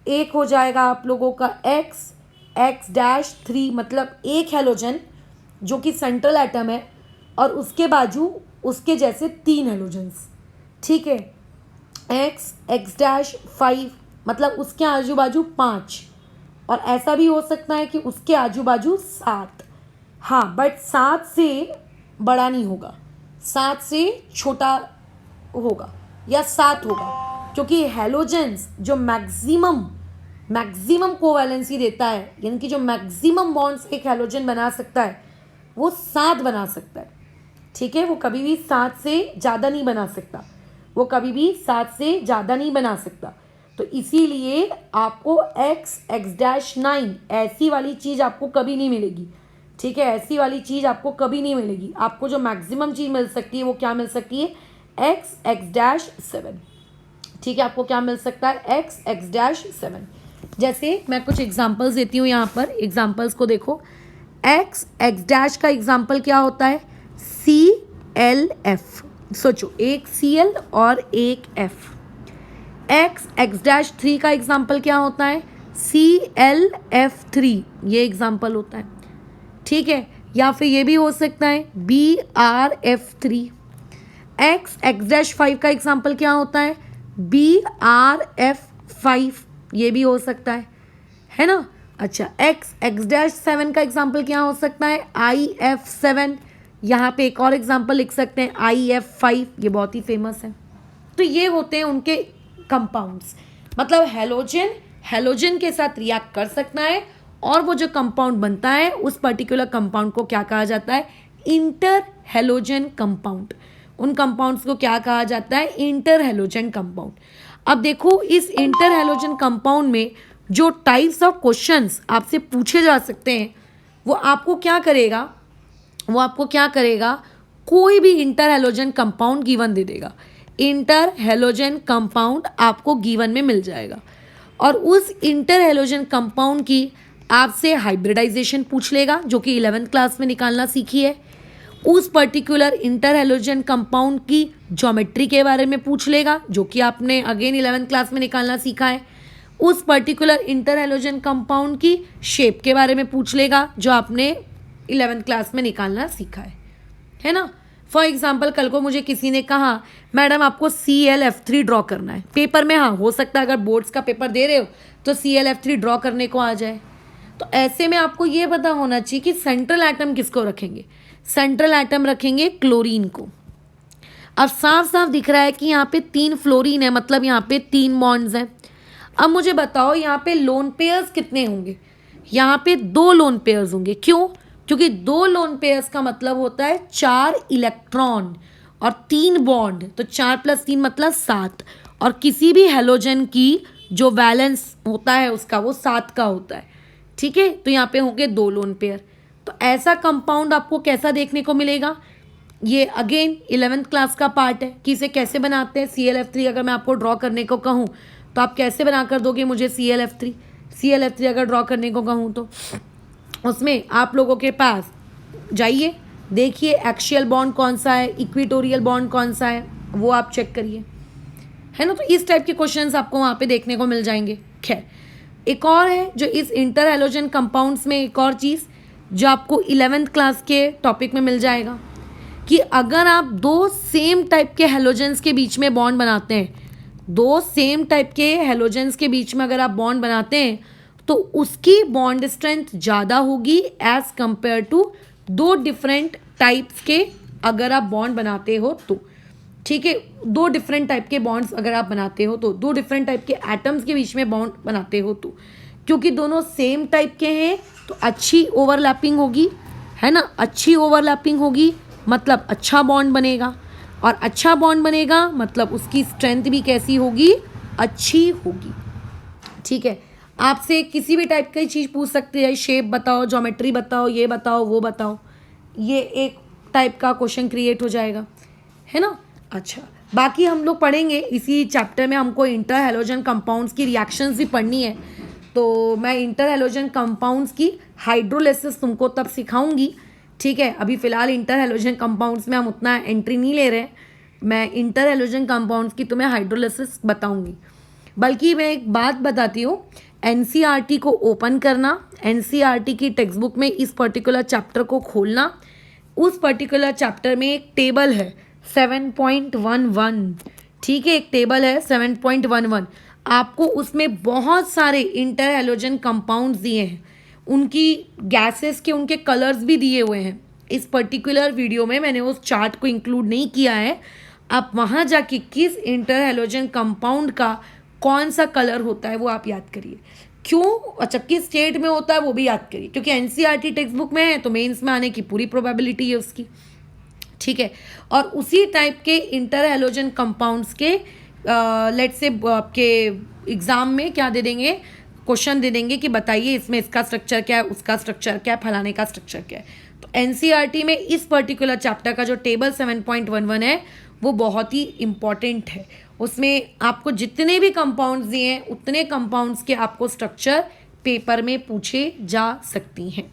एक हो जाएगा आप लोगों का एक्स डैश 3, मतलब एक हेलोजन जो कि सेंट्रल एटम है और उसके बाजू उसके जैसे 3 हेलोजेंस। ठीक है, एक्स डैश 5 मतलब उसके आजू बाजू 5, और ऐसा भी हो सकता है कि उसके आजू बाजू 7। हाँ, बट 7 से बड़ा नहीं होगा, 7 से छोटा होगा या 7 होगा, क्योंकि हेलोजेंस जो मैक्सिमम कोवैलेंसी देता है, यानी कि जो मैक्सिमम बॉन्ड्स एक हेलोजन बना सकता है वो 7 बना सकता है। ठीक है, वो कभी भी 7 से ज़्यादा नहीं बना सकता, वो कभी भी 7 से ज़्यादा नहीं बना सकता। तो इसीलिए आपको एक्स डैश 9 ऐसी वाली चीज़ आपको कभी नहीं मिलेगी। ठीक है, ऐसी वाली चीज़ आपको कभी नहीं मिलेगी। आपको जो मैक्सिमम चीज़ मिल सकती है वो क्या मिल सकती है, एक्स डैश 7। ठीक है, आपको क्या मिल सकता है, एक्स डैश 7। जैसे मैं कुछ एग्जांपल्स देती हूँ, यहाँ पर एग्जांपल्स को देखो। एक्स डैश का एग्जांपल क्या होता है, ClF। सोचो, एक Cl और एक F। एक्स डैश 3 का एग्जांपल क्या होता है, ClF3, ये एग्जांपल होता है। ठीक है, या फिर ये भी हो सकता है BrF3। एक्स डैश 5 का एग्जांपल क्या होता है, BrF5, ये भी हो सकता है ना। अच्छा, एक्स डैश 7 का एग्जांपल क्या हो सकता है, IF7। यहाँ पे एक और एग्जांपल लिख सकते हैं IF5, ये बहुत ही फेमस है। तो ये होते हैं उनके कंपाउंड्स, मतलब हेलोजन हैलोजन के साथ रिएक्ट कर सकता है और वो जो कंपाउंड बनता है उस पर्टिकुलर कंपाउंड को क्या कहा जाता है, इंटर हैलोजन कंपाउंड। उन कंपाउंड्स को क्या कहा जाता है, इंटर हैलोजन कंपाउंड। अब देखो इस इंटर हैलोजन कंपाउंड में जो टाइप्स ऑफ क्वेश्चंस आपसे पूछे जा सकते हैं वो आपको क्या करेगा, कोई भी इंटर हैलोजन कंपाउंड गिवन दे देगा। इंटर हैलोजन कंपाउंड आपको गिवन में मिल जाएगा और उस इंटर हैलोजन कंपाउंड की आपसे हाइब्रिडाइजेशन पूछ लेगा जो कि 11th क्लास में निकालना सीखी है। उस पर्टिकुलर इंटर हैलोजन कंपाउंड की ज्योमेट्री के बारे में पूछ लेगा जो कि आपने अगेन 11th क्लास में निकालना सीखा है। उस पर्टिकुलर इंटर हैलोजन कंपाउंड की शेप के बारे में पूछ लेगा जो आपने 11th क्लास में निकालना सीखा है ना। फॉर एग्जाम्पल कल को मुझे किसी ने कहा मैडम आपको ClF3 ड्रॉ करना है पेपर में, हाँ हो सकता है अगर बोर्ड्स का पेपर दे रहे हो तो ClF3 ड्रॉ करने को आ जाए। तो ऐसे में आपको ये पता होना चाहिए कि सेंट्रल एटम किसको रखेंगे, सेंट्रल एटम रखेंगे क्लोरीन को। अब साफ साफ दिख रहा है कि यहाँ पे 3 फ्लोरीन है, मतलब यहाँ पे 3 बॉन्ड्स हैं। अब मुझे बताओ यहाँ पे लोन पेयर्स कितने होंगे, यहाँ पे 2 लोन पेयर्स होंगे। क्यों, क्योंकि 2 लोन पेयर्स का मतलब होता है 4 इलेक्ट्रॉन और 3 बॉन्ड, तो 4 + 3 मतलब 7। और किसी भी हैलोजन की जो वैलेंस होता है उसका वो 7 का होता है, ठीक है। तो यहाँ पे होंगे 2 लोन पेयर। तो ऐसा कंपाउंड आपको कैसा देखने को मिलेगा, ये अगेन 11th क्लास का पार्ट है कि इसे कैसे बनाते हैं। ClF3 अगर मैं आपको ड्रॉ करने को कहूँ तो आप कैसे बना कर दोगे मुझे ClF3 अगर ड्रॉ करने को कहूँ तो उसमें आप लोगों के पास जाइए, देखिए एक्सियल बॉन्ड कौन सा है, इक्वेटोरियल बॉन्ड कौन सा है, वो आप चेक करिए, है ना। तो इस टाइप के क्वेश्चंस आपको वहाँ पे देखने को मिल जाएंगे। खैर एक और है जो इस इंटर हैलोजन कंपाउंड्स में, एक और चीज़ जो आपको 11th क्लास के टॉपिक में मिल जाएगा कि अगर आप 2 सेम टाइप के हैलोजेंस के बीच में बॉन्ड बनाते हैं, 2 सेम टाइप के हैलोजेंस के बीच में अगर आप बॉन्ड बनाते हैं तो उसकी बॉन्ड स्ट्रेंथ ज़्यादा होगी as compared to 2 different types के अगर आप बॉन्ड बनाते हो तो, ठीक है। 2 डिफरेंट टाइप के बॉन्ड्स अगर आप बनाते हो तो, 2 डिफरेंट टाइप के एटम्स के बीच में बॉन्ड बनाते हो तो, क्योंकि दोनों सेम टाइप के हैं तो अच्छी ओवरलैपिंग होगी, है ना। अच्छी ओवरलैपिंग होगी मतलब अच्छा बॉन्ड बनेगा, और अच्छा बॉन्ड बनेगा मतलब उसकी स्ट्रेंथ भी कैसी होगी, अच्छी होगी, ठीक है। आपसे किसी भी टाइप की चीज़ पूछ सकते हैं, शेप बताओ, ज्योमेट्री बताओ, ये बताओ, वो बताओ, ये एक टाइप का क्वेश्चन क्रिएट हो जाएगा, है ना। अच्छा बाकी हम लोग पढ़ेंगे इसी चैप्टर में, हमको इंटर हैलोजन कंपाउंड्स की रिएक्शंस भी पढ़नी है, तो मैं इंटर हैलोजन कंपाउंड्स की हाइड्रोलिसिस तुमको तब सिखाऊंगी, ठीक है। अभी फ़िलहाल इंटर हैलोजन कंपाउंड्स में हम उतना एंट्री नहीं ले रहे, मैं इंटर हैलोजन कंपाउंड्स की तुम्हें हाइड्रोलिसिस बताऊंगी। बल्कि मैं एक बात बताती हूँ, NCERT को ओपन करना, NCERT की टेक्स्ट बुक में इस पर्टिकुलर चैप्टर को खोलना, उस पर्टिकुलर चैप्टर में एक टेबल है 7.11, ठीक है, एक टेबल है 7.11। आपको उसमें बहुत सारे इंटर हैलोजन कंपाउंड्स दिए हैं, उनकी गैसेस के उनके कलर्स भी दिए हुए हैं। इस पर्टिकुलर वीडियो में मैंने उस चार्ट को इंक्लूड नहीं किया है, आप वहाँ जाके किस इंटर हैलोजन कंपाउंड का कौन सा कलर होता है वो आप याद करिए। क्यों, अच्छा किस स्टेट में होता है वो भी याद करिए, क्योंकि NCERT टेक्स्ट बुक में है तो मेंस में आने की पूरी प्रोबेबिलिटी है उसकी, ठीक है। और उसी टाइप के इंटर हैलोजन कंपाउंड्स के लेट्स से आपके एग्जाम में क्या दे देंगे, क्वेश्चन दे देंगे कि बताइए इसमें इसका स्ट्रक्चर क्या है, उसका स्ट्रक्चर क्या है, फलाने का स्ट्रक्चर क्या है। तो NCERT में इस पर्टिकुलर चैप्टर का जो टेबल 7.11 है वो बहुत ही इम्पॉर्टेंट है। उसमें आपको जितने भी कंपाउंड्स दिए हैं उतने कंपाउंड्स के आपको स्ट्रक्चर पेपर में पूछे जा सकती हैं।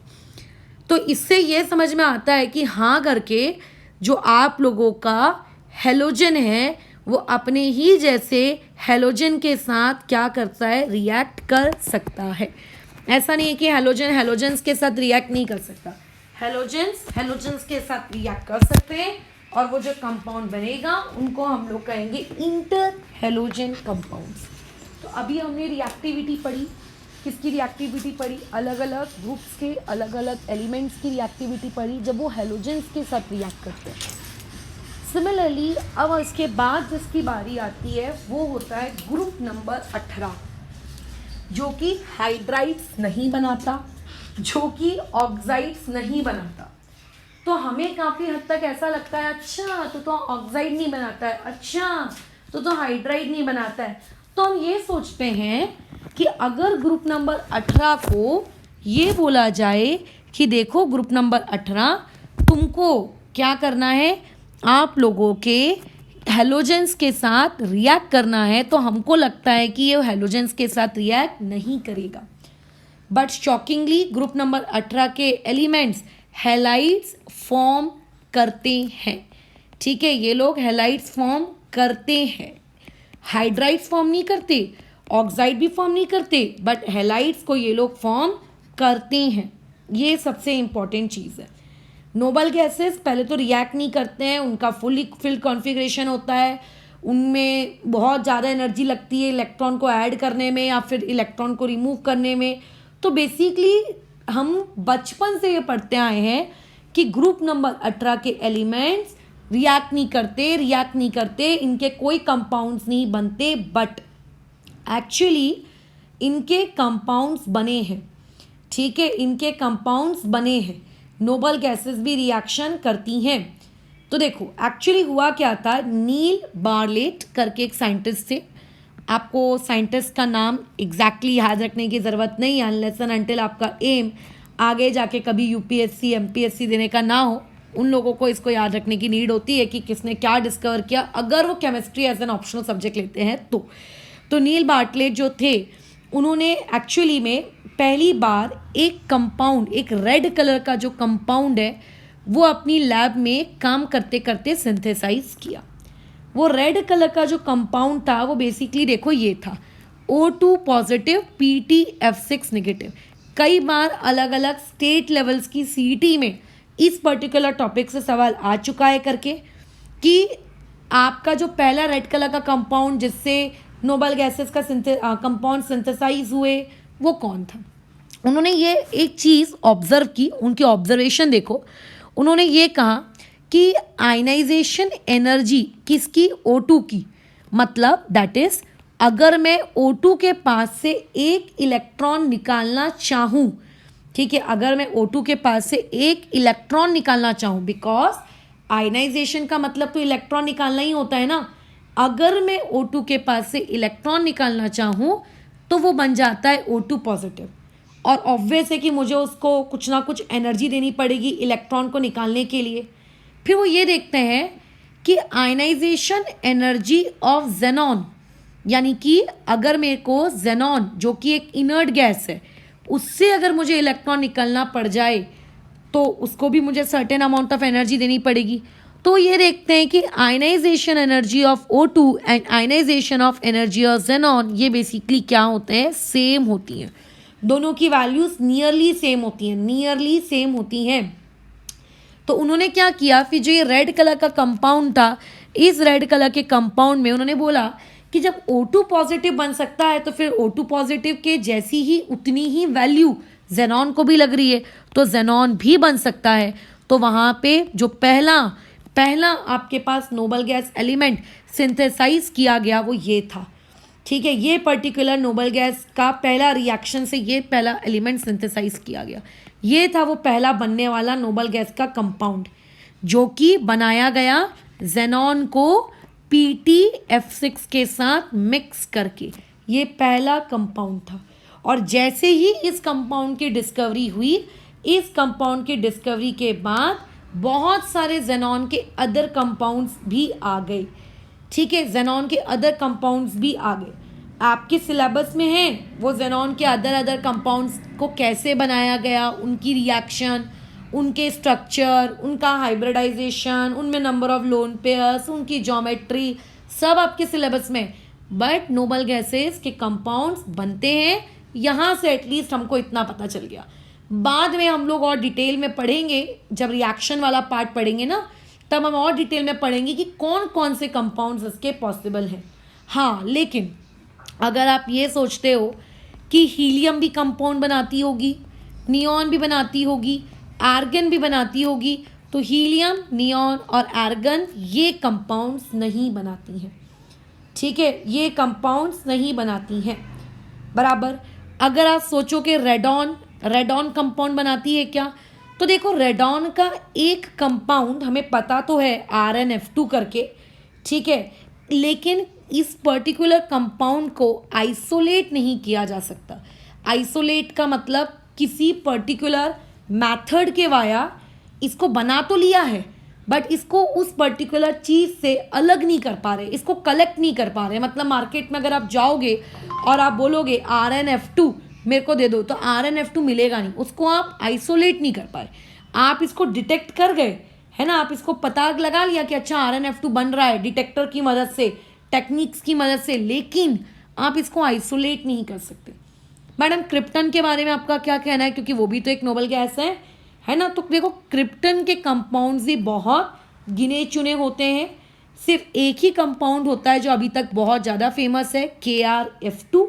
तो इससे ये समझ में आता है कि हाँ करके जो आप लोगों का हैलोजन है वो अपने ही जैसे हैलोजन के साथ क्या करता है, रिएक्ट कर सकता है। ऐसा नहीं है कि हैलोजन हैलोजेंस के साथ रिएक्ट नहीं कर सकता, हैलोजेंस हैलोजेंस के साथ रिएक्ट कर सकते हैं, और वो जो कंपाउंड बनेगा उनको हम लोग कहेंगे इंटर हैलोजन कंपाउंड्स। तो अभी हमने रिएक्टिविटी पढ़ी, किसकी रिएक्टिविटी पढ़ी, अलग अलग ग्रुप्स के अलग अलग एलिमेंट्स की रिएक्टिविटी पढ़ी जब वो हैलोजेंस के साथ रिएक्ट करते हैं। सिमिलरली अब इसके बाद जिसकी बारी आती है वो होता है ग्रुप नंबर 18। जो कि हाइड्राइड्स नहीं बनाता, जो कि ऑक्साइड्स नहीं बनाता। तो हमें काफ़ी हद तक ऐसा लगता है अच्छा तो ऑक्साइड नहीं बनाता है, अच्छा तो हाइड्राइड नहीं बनाता है। तो हम ये सोचते हैं कि अगर ग्रुप नंबर 18 को ये बोला जाए कि देखो ग्रुप नंबर 18 तुमको क्या करना है, आप लोगों के हेलोजेंस के साथ रिएक्ट करना है, तो हमको लगता है कि ये हेलोजेंस के साथ रिएक्ट नहीं करेगा। बट शॉकिंगली ग्रुप नंबर 18 के एलिमेंट्स हैलाइड्स फॉर्म करते हैं। ठीक है, ये लोग हैलाइड्स फॉर्म करते हैं, हाइड्राइड्स फॉर्म नहीं करते, ऑक्साइड भी फॉर्म नहीं करते, बट हैलाइड्स को ये लोग फॉर्म करते हैं। ये सबसे इंपॉर्टेंट चीज़ है। नोबल गैसेस पहले तो रिएक्ट नहीं करते हैं, उनका फुली फिल्ड कॉन्फ़िगरेशन होता है, उनमें बहुत ज़्यादा एनर्जी लगती है इलेक्ट्रॉन को ऐड करने में या फिर इलेक्ट्रॉन को रिमूव करने में। तो बेसिकली हम बचपन से ये पढ़ते आए हैं कि ग्रुप नंबर 18 के एलिमेंट्स रिएक्ट नहीं करते, इनके कोई कंपाउंड्स नहीं बनते, बट एक्चुअली इनके कंपाउंड्स बने हैं। ठीक है, इनके कंपाउंड्स बने हैं। नोबल गैसेस भी रिएक्शन करती हैं। तो देखो एक्चुअली हुआ क्या था, नील बार्लेट करके एक साइंटिस्ट थे। आपको साइंटिस्ट का नाम एग्जैक्टली याद रखने की ज़रूरत नहीं है अनलेस एंड अनटिल आपका एम आगे जाके कभी यूपीएससी एमपीएससी देने का ना हो। उन लोगों को इसको याद रखने की नीड होती है कि किसने क्या डिस्कवर किया, अगर वो chemistry as an optional subject लेते हैं तो नील बार्टलेट जो थे उन्होंने एक्चुअली में पहली बार एक कंपाउंड, एक रेड कलर का जो कंपाउंड है वो अपनी लैब में काम करते करते सिंथेसाइज किया। वो रेड कलर का जो कंपाउंड था वो बेसिकली देखो ये था O2 पॉजिटिव PtF6 नेगेटिव। कई बार अलग अलग स्टेट लेवल्स की सीईटी में इस पर्टिकुलर टॉपिक से सवाल आ चुका है करके कि आपका जो पहला रेड कलर का कंपाउंड जिससे नोबल गैसेस का कंपाउंड सिंथेसाइज हुए वो कौन था। उन्होंने ये एक चीज़ ऑब्जर्व की, उनकी ऑब्जर्वेशन देखो, उन्होंने ये कहा कि आयनाइजेशन एनर्जी किसकी, O2 की, मतलब दैट इज अगर मैं O2 के पास से एक इलेक्ट्रॉन निकालना चाहूँ, ठीक है, अगर मैं O2 के पास से एक इलेक्ट्रॉन निकालना चाहूँ, बिकॉज आयनाइजेशन का मतलब तो इलेक्ट्रॉन निकालना ही होता है ना। अगर मैं O2 के पास से इलेक्ट्रॉन निकालना चाहूँ तो वो बन जाता है O2 पॉजिटिव, और ऑब्वियस है कि मुझे उसको कुछ ना कुछ एनर्जी देनी पड़ेगी इलेक्ट्रॉन को निकालने के लिए। फिर वो ये देखते हैं कि आयनाइजेशन एनर्जी ऑफ जेनॉन, यानी कि अगर मेरे को जेनॉन जो कि एक इनर्ट गैस है उससे अगर मुझे इलेक्ट्रॉन निकलना पड़ जाए तो उसको भी मुझे सर्टेन अमाउंट ऑफ एनर्जी देनी पड़ेगी। तो ये देखते हैं कि ionisation energy of O2 and ionisation of energy of xenon ये बेसिकली क्या होते हैं, सेम होती हैं। दोनों की वैल्यूज नियरली सेम होती हैं। तो उन्होंने क्या किया, फिर जो ये रेड कलर का कंपाउंड था, इस रेड कलर के कंपाउंड में उन्होंने बोला कि जब O2 पॉजिटिव बन सकता है तो फिर O2 पॉजिटिव के जैसी ही उतनी ही वैल्यू जेनॉन को भी लग रही है, तो जेनॉन भी बन सकता है। तो वहाँ पे जो पहला आपके पास नोबल गैस एलिमेंट सिंथेसाइज किया गया वो ये था। ठीक है, ये पर्टिकुलर नोबल गैस का पहला रिएक्शन से ये पहला एलिमेंट सिंथेसाइज किया गया। ये था वो पहला बनने वाला नोबल गैस का कंपाउंड जो कि बनाया गया जेनॉन को PtF6 के साथ मिक्स करके। ये पहला कंपाउंड था, और जैसे ही इस कंपाउंड की डिस्कवरी हुई, इस कंपाउंड की डिस्कवरी के बाद बहुत सारे जेनॉन के अदर कंपाउंड्स भी आ गए। ठीक है, जेनॉन के अदर कंपाउंड्स भी आ गए। आपके सिलेबस में है वो जेनॉन के अदर कंपाउंड्स को कैसे बनाया गया, उनकी रिएक्शन, उनके स्ट्रक्चर, उनका हाइब्रिडाइजेशन, उनमें नंबर ऑफ लोन पेयर्स, उनकी ज्योमेट्री, सब आपके सिलेबस में। बट नोबल गैसेस के कंपाउंड्स बनते हैं, यहाँ से एटलीस्ट हमको इतना पता चल गया। बाद में हम लोग और डिटेल में पढ़ेंगे, जब रिएक्शन वाला पार्ट पढ़ेंगे ना तब हम और डिटेल में पढ़ेंगे कि कौन कौन से कंपाउंड्स इसके पॉसिबल हैं। हाँ, लेकिन अगर आप ये सोचते हो कि हीलियम भी कंपाउंड बनाती होगी, नियॉन भी बनाती होगी, आर्गन भी बनाती होगी, तो हीलियम, नियॉन और आर्गन ये कंपाउंड्स नहीं बनाती हैं। ठीक है, ये कंपाउंड्स नहीं बनाती हैं, बराबर। अगर आप सोचो कि रेडॉन कंपाउंड बनाती है क्या, तो देखो रेडॉन का एक कंपाउंड हमें पता तो है RnF2 करके, ठीक है, लेकिन इस पर्टिकुलर कंपाउंड को आइसोलेट नहीं किया जा सकता। आइसोलेट का मतलब किसी पर्टिकुलर मेथड के वाया इसको बना तो लिया है, बट इसको उस पर्टिकुलर चीज़ से अलग नहीं कर पा रहे, इसको कलेक्ट नहीं कर पा रहे। मतलब मार्केट में अगर आप जाओगे और आप बोलोगे RnF2 मेरे को दे दो, तो RnF2 मिलेगा नहीं, उसको आप आइसोलेट नहीं कर पाए। आप इसको डिटेक्ट कर गए, है ना, आप इसको पता लगा लिया कि अच्छा RnF2 बन रहा है डिटेक्टर की मदद से, टेक्निक्स की मदद से, लेकिन आप इसको आइसोलेट नहीं कर सकते। मैडम क्रिप्टन के बारे में आपका क्या कहना है, क्योंकि वो भी तो एक नोबल गैस है ना। तो देखो क्रिप्टन के कंपाउंड्स भी बहुत गिने चुने होते हैं, सिर्फ एक ही कंपाउंड होता है जो अभी तक बहुत ज़्यादा फेमस है, KrF2,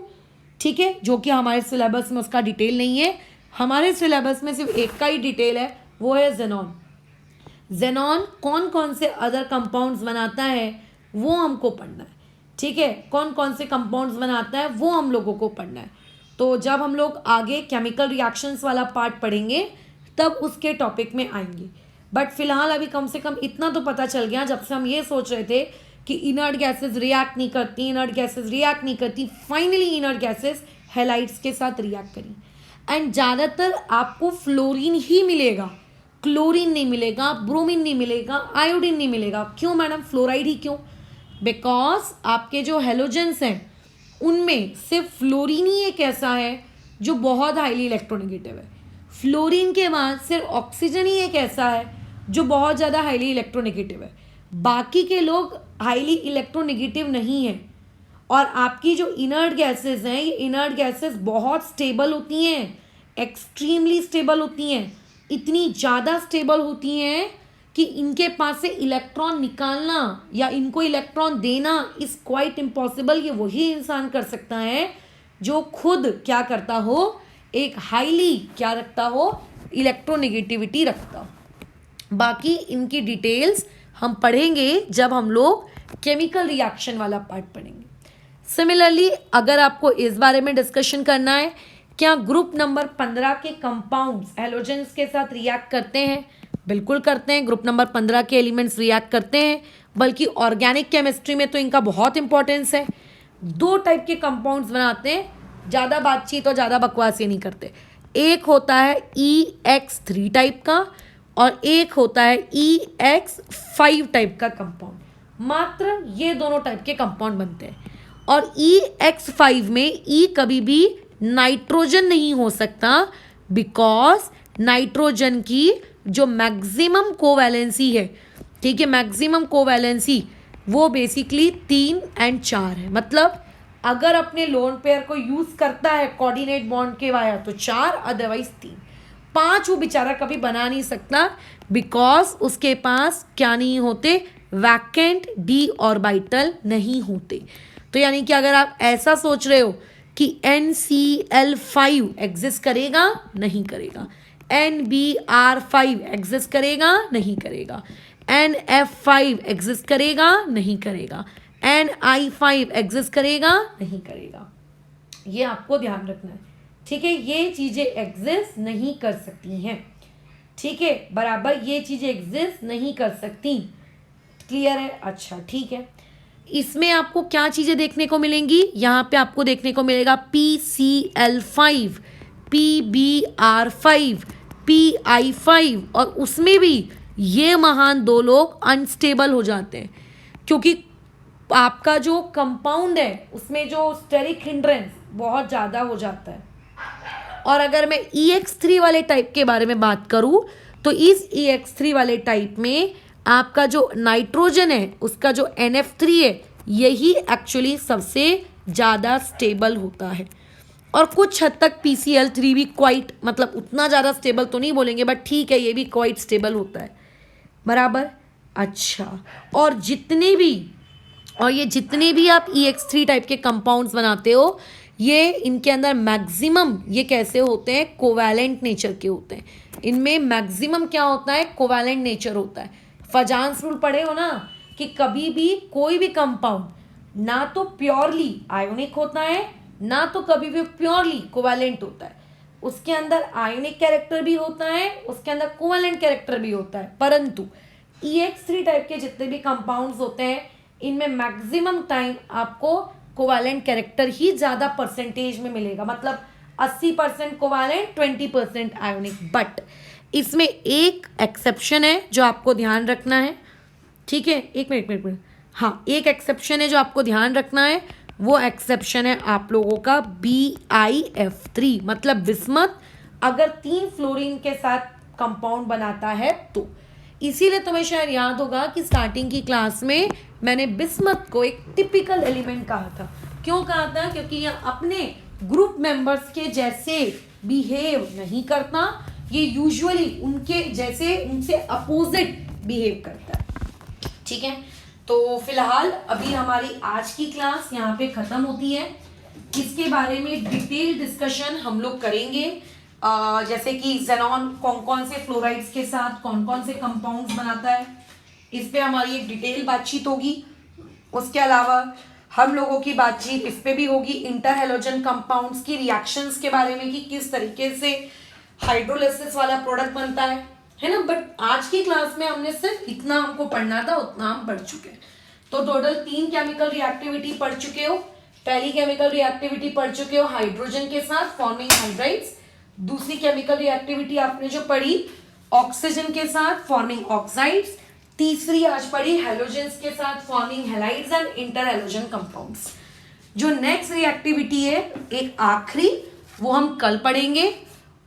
ठीक है, जो कि हमारे सिलेबस में उसका डिटेल नहीं है। हमारे सिलेबस में सिर्फ एक का ही डिटेल है, वो है जेनॉन। जेनॉन कौन कौन से अदर कंपाउंड्स बनाता है वो हमको पढ़ना है, ठीक है, कौन कौन से कंपाउंड्स बनाता है वो हम लोगों को पढ़ना है। तो जब हम लोग आगे केमिकल रिएक्शंस वाला पार्ट पढ़ेंगे तब उसके टॉपिक में आएंगे, बट फिलहाल अभी कम से कम इतना तो पता चल गया, जब से हम ये सोच रहे थे कि इनर्ट गैसेस रिएक्ट नहीं करती, इनर्ट गैसेस रिएक्ट नहीं करती, फाइनली इनर्ट गैसेस हैलाइड्स के साथ रिएक्ट करी। एंड ज़्यादातर आपको फ्लोरीन ही मिलेगा, क्लोरीन नहीं मिलेगा, ब्रोमीन नहीं मिलेगा, आयोडीन नहीं मिलेगा। क्यों मैडम, फ्लोराइड ही क्यों? बिकॉज आपके जो हेलोजेंस हैं उनमें सिर्फ फ्लोरीन ही एक ऐसा है जो बहुत हाईली इलेक्ट्रोनेगेटिव है। फ्लोरीन के बाद सिर्फ ऑक्सीजन ही एक ऐसा है जो बहुत ज़्यादा हाईली इलेक्ट्रोनेगेटिव है, बाकी के लोग हाईली इलेक्ट्रोनेगेटिव नहीं है। और आपकी जो इनर्ट गैसेस हैं, ये इनर्ट गैसेस बहुत स्टेबल होती हैं, एक्सट्रीमली स्टेबल होती हैं, इतनी ज़्यादा स्टेबल होती हैं कि इनके पास से इलेक्ट्रॉन निकालना या इनको इलेक्ट्रॉन देना इज़ क्वाइट इम्पॉसिबल। ये वही इंसान कर सकता है जो खुद क्या करता हो, एक हाईली क्या रखता हो, इलेक्ट्रोनेगेटिविटी रखता हो। बाकी इनकी डिटेल्स हम पढ़ेंगे जब हम लोग केमिकल रिएक्शन वाला पार्ट पढ़ेंगे। सिमिलरली अगर आपको इस बारे में डिस्कशन करना है क्या ग्रुप नंबर 15 के कंपाउंड्स हैलोजेंस के साथ रिएक्ट करते हैं, बिल्कुल करते हैं, ग्रुप नंबर 15 के एलिमेंट्स रिएक्ट करते हैं, बल्कि ऑर्गेनिक केमिस्ट्री में तो इनका बहुत इंपॉर्टेंस है। दो टाइप के कंपाउंड्स बनाते हैं, ज़्यादा बातचीत और ज़्यादा बकवास ये नहीं करते। एक होता है EX3 टाइप का और एक होता है EX5 टाइप का कंपाउंड, मात्र ये दोनों टाइप के कंपाउंड बनते हैं। और EX5 में E कभी भी नाइट्रोजन नहीं हो सकता, बिकॉज नाइट्रोजन की जो मैक्सिमम कोवैलेंसी है, ठीक है, मैक्सिमम कोवैलेंसी वो बेसिकली 3 और 4 है। मतलब अगर अपने लोन पेयर को यूज़ करता है कोऑर्डिनेट बॉन्ड के वाया तो 4, अदरवाइज 3, 5 वो बेचारा कभी बना नहीं सकता, बिकॉज उसके पास क्या नहीं होते, वैकेंट d ऑर्बिटल नहीं होते। तो यानी कि अगर आप ऐसा सोच रहे हो कि NCl5 एग्जिस्ट करेगा, नहीं करेगा, NBr5 एग्जिस्ट करेगा, नहीं करेगा, NF5 एग्जिस्ट करेगा, नहीं करेगा, NI5 एग्जिस्ट करेगा, नहीं करेगा, ये आपको ध्यान रखना है, ठीक है। ये चीज़ें एग्जिस्ट नहीं कर सकती हैं, ठीक है, बराबर, ये चीज़ें एग्जिस्ट नहीं कर सकती, क्लियर है? अच्छा ठीक है। इसमें आपको क्या चीज़ें देखने को मिलेंगी, यहाँ पे आपको देखने को मिलेगा PCl5, PBr5, PI5, और उसमें भी ये महान दो लोग अनस्टेबल हो जाते हैं, क्योंकि आपका जो कंपाउंड है उसमें जो स्टेरिक हिंड्रेंस बहुत ज़्यादा हो जाता है। और अगर मैं EX3 वाले टाइप के बारे में बात करूँ तो इस EX3 वाले टाइप में आपका जो नाइट्रोजन है उसका जो NF3 है यही एक्चुअली सबसे ज़्यादा स्टेबल होता है। और कुछ हद तक PCl3 भी क्वाइट, मतलब उतना ज़्यादा स्टेबल तो नहीं बोलेंगे, बट ठीक है, ये भी क्वाइट स्टेबल होता है, बराबर। अच्छा, और ये जितने भी आप EX3 टाइप के कंपाउंड्स बनाते हो, ये इनके अंदर मैक्सिमम ये कैसे होते हैं, कोवैलेंट नेचर के होते हैं। इनमें मैक्सिमम क्या होता है, कोवैलेंट नेचर होता है। फजान्स रूल पढ़े हो ना कि कभी भी कोई भी कंपाउंड ना तो प्योरली आयोनिक होता है ना तो कभी भी प्योरली कोवैलेंट होता है, उसके अंदर आयोनिक कैरेक्टर भी होता है, उसके अंदर कोवैलेंट कैरेक्टर भी होता है, परंतु EX3 टाइप के जितने भी कंपाउंड्स होते हैं इनमें मैक्सिमम टाइम आपको कोवैलेंट कैरेक्टर ही ज़्यादा परसेंटेज में मिलेगा, मतलब 80% कोवैलेंट 20% आयोनिक। बट इसमें एक एक्सेप्शन है जो आपको ध्यान रखना है, ठीक है, एक मिनट, हाँ, एक एक्सेप्शन है जो आपको ध्यान रखना है, वो एक्सेप्शन है आप लोगों का BiF3, मतलब बिस्मथ अगर 3 फ्लोरीन के साथ कंपाउंड बनाता है तो। इसीलिए तुम्हें शायद याद होगा कि स्टार्टिंग की क्लास में मैंने बिस्मथ को एक टिपिकल एलिमेंट कहा था। क्यों कहा था? क्योंकि यह अपने ग्रुप मेंबर्स के जैसे बिहेव नहीं करता, ये यूजुअली उनके जैसे, उनसे अपोजिट बिहेव करता है। ठीक है, तो फिलहाल अभी हमारी आज की क्लास यहाँ पे खत्म होती है। इसके बारे में डिटेल डिस्कशन हम लोग करेंगे, जैसे कि ज़ेनॉन कौन कौन से फ्लोराइड्स के साथ कौन कौन से कंपाउंड्स बनाता है, इस पे हमारी एक डिटेल बातचीत होगी। उसके अलावा हम लोगों की बातचीत इस पे भी होगी इंटर हैलोजन कंपाउंड्स की रिएक्शंस के बारे में, कि किस तरीके से हाइड्रोलिसिस वाला प्रोडक्ट बनता है ना। बट आज की क्लास में हमने सिर्फ इतना हमको पढ़ना था, उतना हम पढ़ चुके हैं। तो टोटल 3 केमिकल रिएक्टिविटी पढ़ चुके हो। पहली केमिकल रिएक्टिविटी पढ़ चुके हो हाइड्रोजन के साथ फॉर्मिंग हाइड्राइड्स। दूसरी केमिकल रिएक्टिविटी आपने जो पढ़ी ऑक्सीजन के साथ फॉर्मिंग ऑक्साइड्स। तीसरी आज पढ़ी हैलोजेंस के साथ forming halides and inter halogen compounds. जो नेक्स्ट रिएक्टिविटी है एक आखिरी, वो हम कल पढ़ेंगे।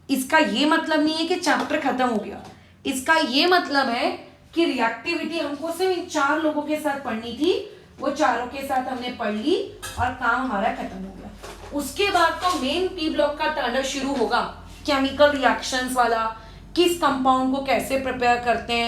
इसका ये मतलब नहीं है कि चैप्टर खत्म हो गया, इसका ये मतलब है कि रिएक्टिविटी हमको सिर्फ इन 4 लोगों के साथ पढ़नी थी, वो चारों के साथ हमने पढ़ ली और काम हमारा खत्म हो गया। उसके बाद तो मेन पी ब्लॉक का टर्नर शुरू होगा, केमिकल रिएक्शंस वाला, किस कंपाउंड को कैसे प्रिपेयर करते हैं,